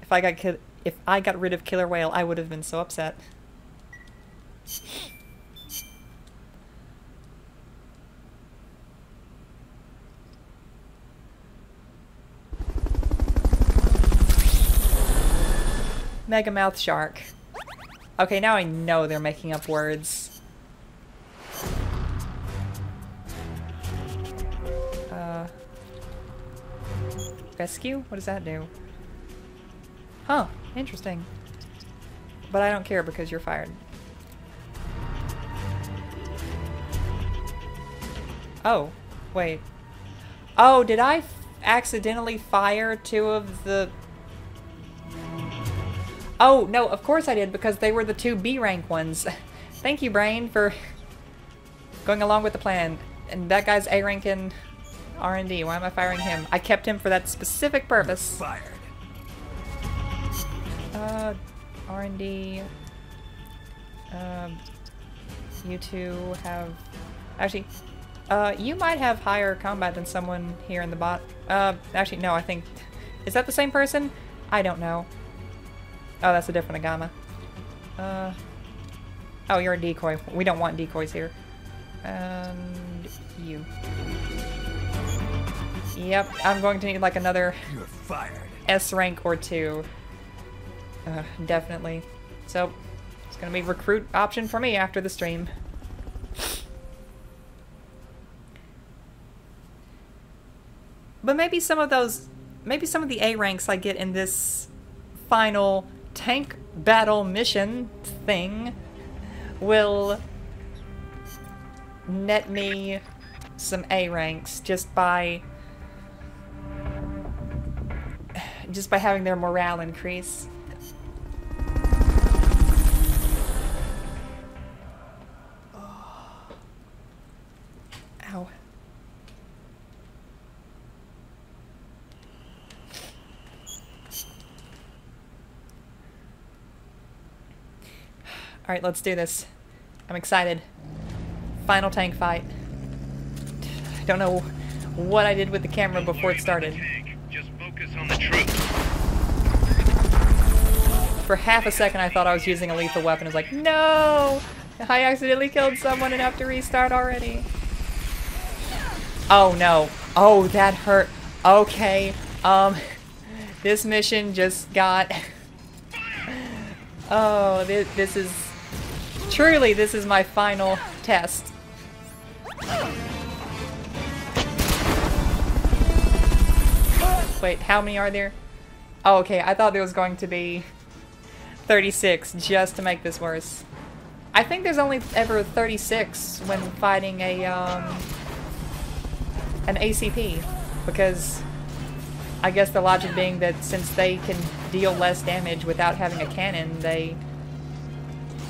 If I got rid of Killer Whale, I would have been so upset. Mega Mouth Shark. Okay, now I know they're making up words. Rescue? What does that do? Huh, interesting. But I don't care because you're fired. Oh, wait. Oh, did I accidentally fire 2 of the... Oh, no, of course I did, because they were the 2 B rank ones. Thank you, Brain, for going along with the plan. And that guy's A rank in R&D. Why am I firing him? I kept him for that specific purpose. Fired. R&D. You two have... Actually, You might have higher combat than someone here in the bot. Actually, no, I think... Is that the same person? I don't know. Oh, that's a different Agama. Oh, you're a decoy. We don't want decoys here. And... you. Yep, I'm going to need like another... You're fired. S rank or 2. Definitely. So, it's gonna be recruit option for me after the stream. But maybe some of the A ranks I get in this final tank battle mission thing will net me some A ranks just by having their morale increase. Ow. Alright, let's do this. I'm excited. Final tank fight. I don't know what I did with the camera before it started. Just focus on the truth. For half a second I thought I was using a lethal weapon. I was like, no! I accidentally killed someone and have to restart already. Oh no. Oh, that hurt. Okay. This mission just got... Oh, this is... Truly, this is my final test. Wait, how many are there? Oh, okay, I thought there was going to be 36 just to make this worse. I think there's only ever 36 when fighting a, an ACP, because I guess the logic being that since they can deal less damage without having a cannon,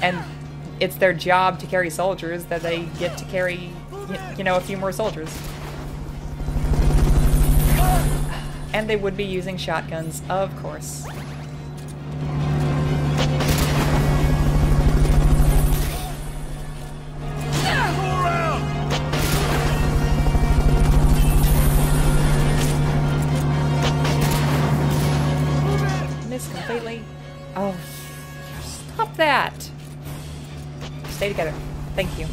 and it's their job to carry soldiers, that they get to carry, you know, a few more soldiers. And they would be using shotguns, of course. Miss completely. Oh, stop that! Stay together. Thank you.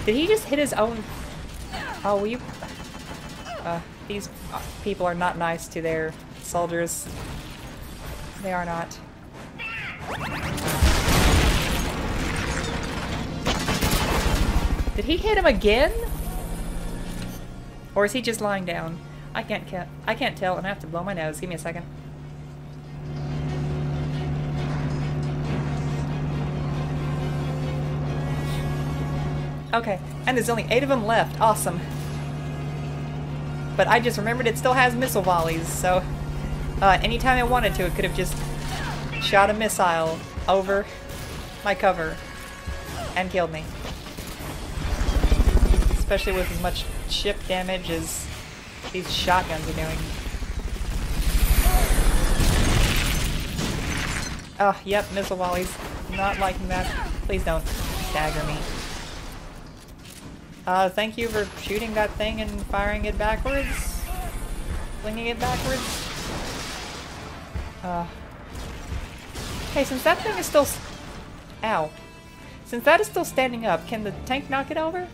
Did he just hit his own... Oh, will you... these people are not nice to their soldiers. They are not. Did he hit him again? Or is he just lying down? I can't tell, and I have to blow my nose. Give me a second. Okay, and there's only 8 of them left. Awesome. But I just remembered it still has missile volleys, so anytime I wanted to, it could have just shot a missile over my cover and killed me. Especially with as much ship damage as these shotguns are doing. Oh, yep, missile volleys. Not liking that. Please don't stagger me. Thank you for shooting that thing and firing it backwards. Flinging it backwards. Hey, since that thing is still... Ow. Since that is still standing up, can the tank knock it over?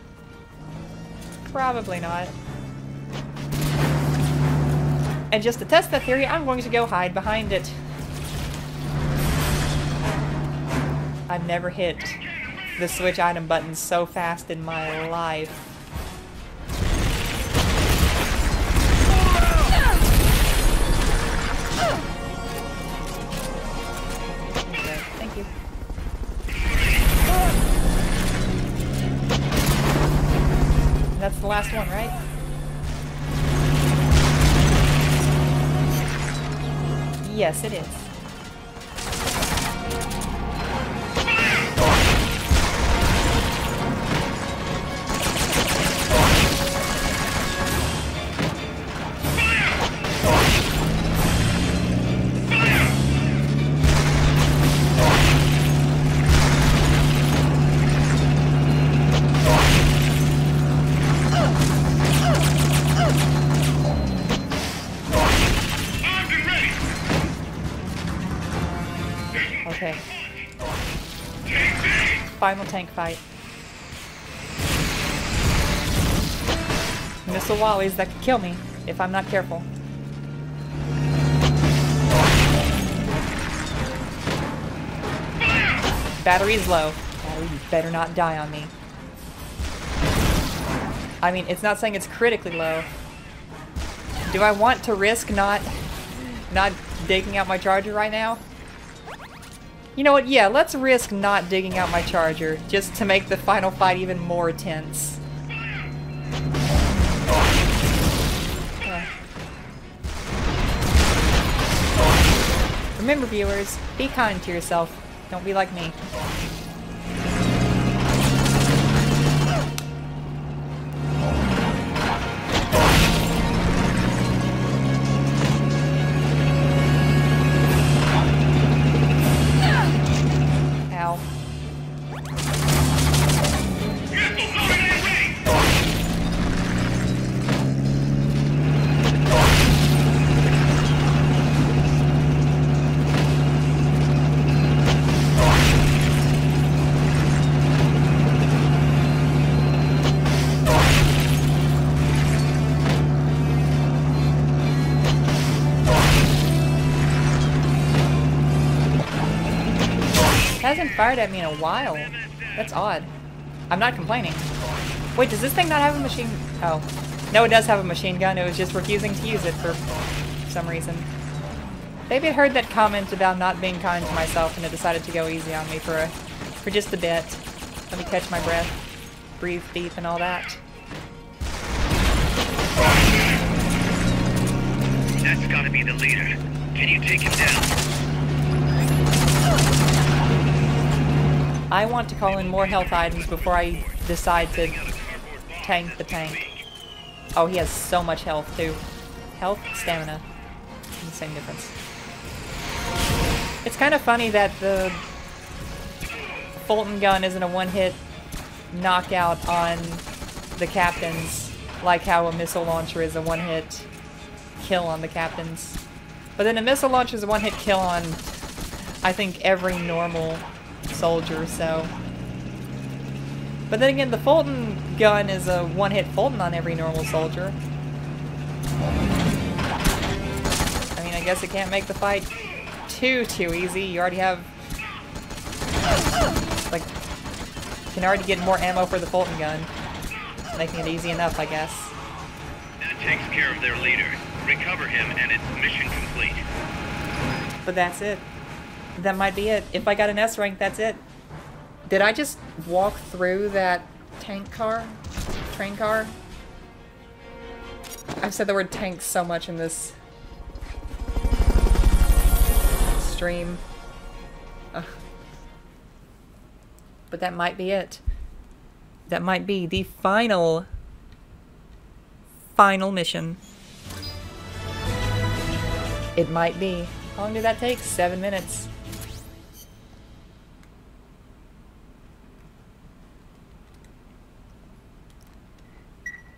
Probably not. And just to test that theory, I'm going to go hide behind it. I've never hit the switch item button so fast in my life. Okay, thank you. That's the last one, right? Yes, it is. Okay. Final tank fight. Missile wallies that could kill me if I'm not careful. Battery's low. Battery, you better not die on me. I mean, it's not saying it's critically low. Do I want to risk not digging out my charger right now? You know what? Yeah, let's risk not digging out my charger just to make the final fight even more tense. Remember, viewers, be kind to yourself. Don't be like me. Ow. Hasn't fired at me in a while. That's odd. I'm not complaining. Wait, does this thing not have a machine? Oh. No, it does have a machine gun. It was just refusing to use it for some reason. Maybe it heard that comment about not being kind to myself and it decided to go easy on me for just a bit. Let me catch my breath. Breathe deep and all that. That's gotta be the leader. Can you take him down? I want to call in more health items before I decide to tank the tank. Oh, he has so much health too. Health, stamina. Same difference. It's kind of funny that the Fulton gun isn't a one-hit knockout on the captains, like how a missile launcher is a one-hit kill on the captains. But then a missile launcher is a one-hit kill on, I think, every normal soldier, so. But then again, the Fulton gun is a one-hit Fulton on every normal soldier. I mean, I guess it can't make the fight too easy. You already have, like, you can already get more ammo for the Fulton gun, making it easy enough, I guess. That takes care of their leader. Recover him and it's mission complete. But that's it. That might be it. If I got an S rank, that's it. Did I just walk through that tank car? Train car? I've said the word tank so much in this stream. Ugh. But that might be it. That might be the final mission. It might be. How long did that take? 7 minutes.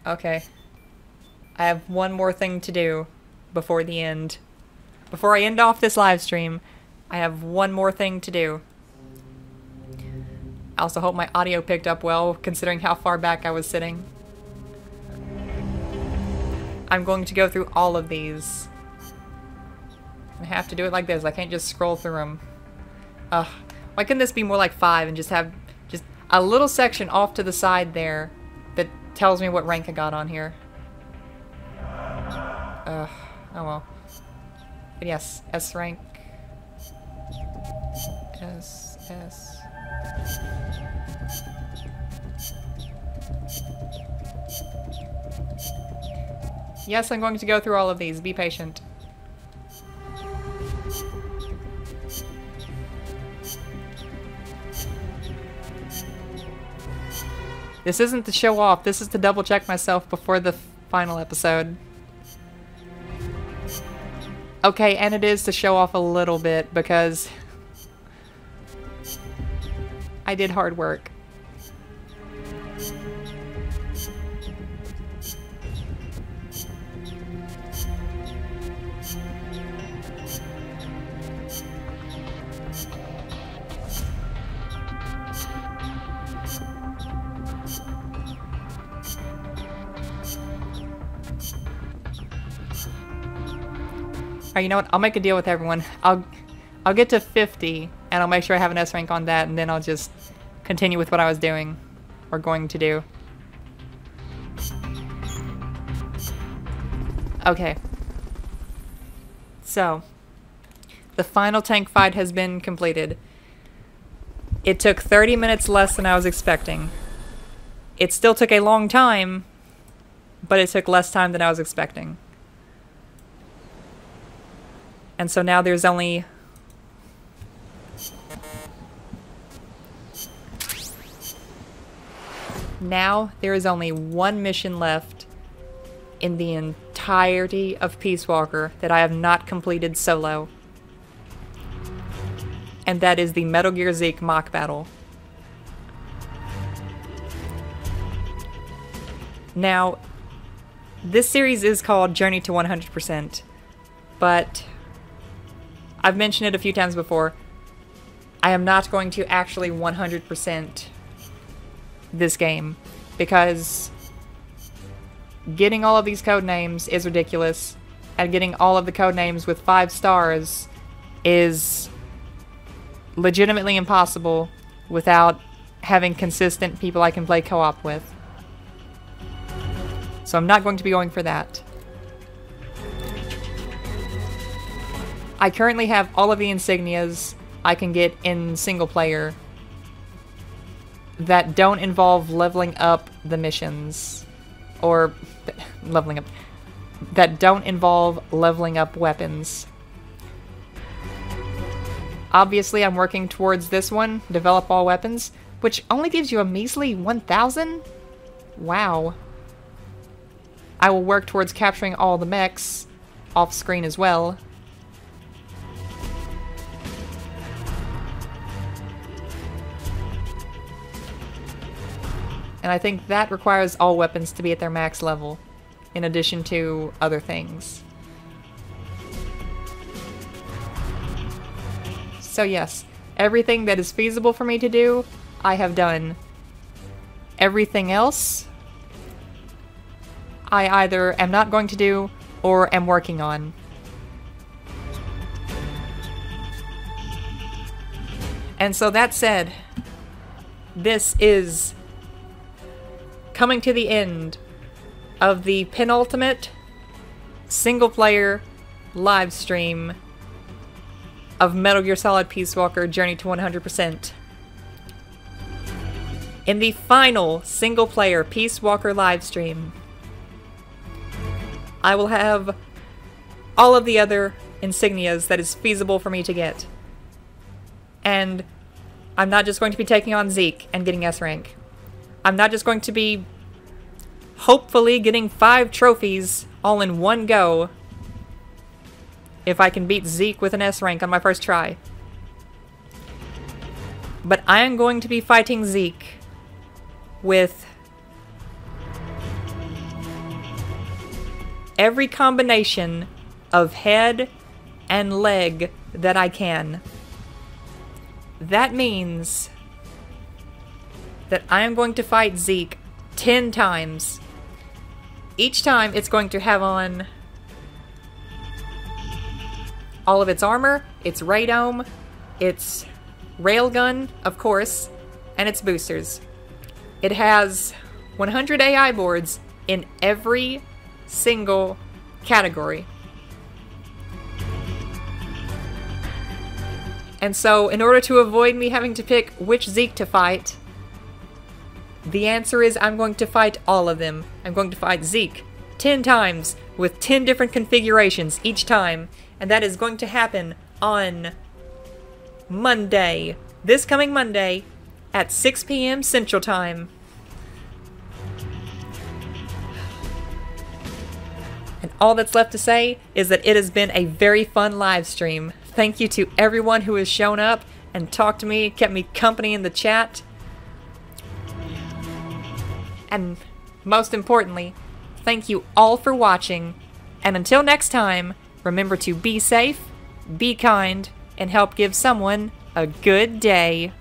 Okay. I have one more thing to do before the end. Before I end off this live stream, I have one more thing to do. I also hope my audio picked up well, considering how far back I was sitting. I'm going to go through all of these. I have to do it like this. I can't just scroll through them. Ugh. Why couldn't this be more like 5 and just have just a little section off to the side there that tells me what rank I got on here? Oh well. But yes, S rank. S. Yes, I'm going to go through all of these. Be patient. This isn't to show off, this is to double check myself before the final episode. Okay, and it is to show off a little bit because I did hard work. Alright, you know what? I'll make a deal with everyone. I'll get to 50, and I'll make sure I have an S rank on that, and then I'll just continue with what I was doing, or going to do. Okay. So, the final tank fight has been completed. It took 30 minutes less than I was expecting. It still took a long time, but it took less time than I was expecting. And so now there's only... Now there is only one mission left in the entirety of Peace Walker that I have not completed solo. And that is the Metal Gear Zeke mock battle. Now, this series is called Journey to 100%, but I've mentioned it a few times before. I am not going to actually 100% this game because getting all of these code names is ridiculous, and getting all of the code names with 5 stars is legitimately impossible without having consistent people I can play co-op with. So I'm not going to be going for that. I currently have all of the insignias I can get in single player that don't involve leveling up the missions, or leveling up, that don't involve leveling up weapons. Obviously, I'm working towards this one, develop all weapons, which only gives you a measly 1,000? Wow. I will work towards capturing all the mechs off screen as well. And I think that requires all weapons to be at their max level, in addition to other things. So yes, everything that is feasible for me to do, I have done. Everything else, I either am not going to do, or am working on. And so that said, this is coming to the end of the penultimate single-player live stream of Metal Gear Solid Peace Walker Journey to 100%. In the final single-player Peace Walker live stream, I will have all of the other insignias that is feasible for me to get. And I'm not just going to be taking on Zeke and getting S rank. I'm not just going to be hopefully getting 5 trophies all in one go if I can beat Zeke with an S rank on my first try. But I am going to be fighting Zeke with every combination of head and leg that I can. That means that I am going to fight Zeke 10 times. Each time it's going to have on all of its armor, its radome, its railgun, of course, and its boosters. It has 100 AI boards in every single category. And so, in order to avoid me having to pick which Zeke to fight, the answer is I'm going to fight all of them. I'm going to fight Zeke, 10 times with 10 different configurations each time. And that is going to happen on Monday. This coming Monday at 6 p.m. Central Time. And all that's left to say is that it has been a very fun live stream. Thank you to everyone who has shown up and talked to me, kept me company in the chat. And most importantly, thank you all for watching. And until next time, remember to be safe, be kind, and help give someone a good day.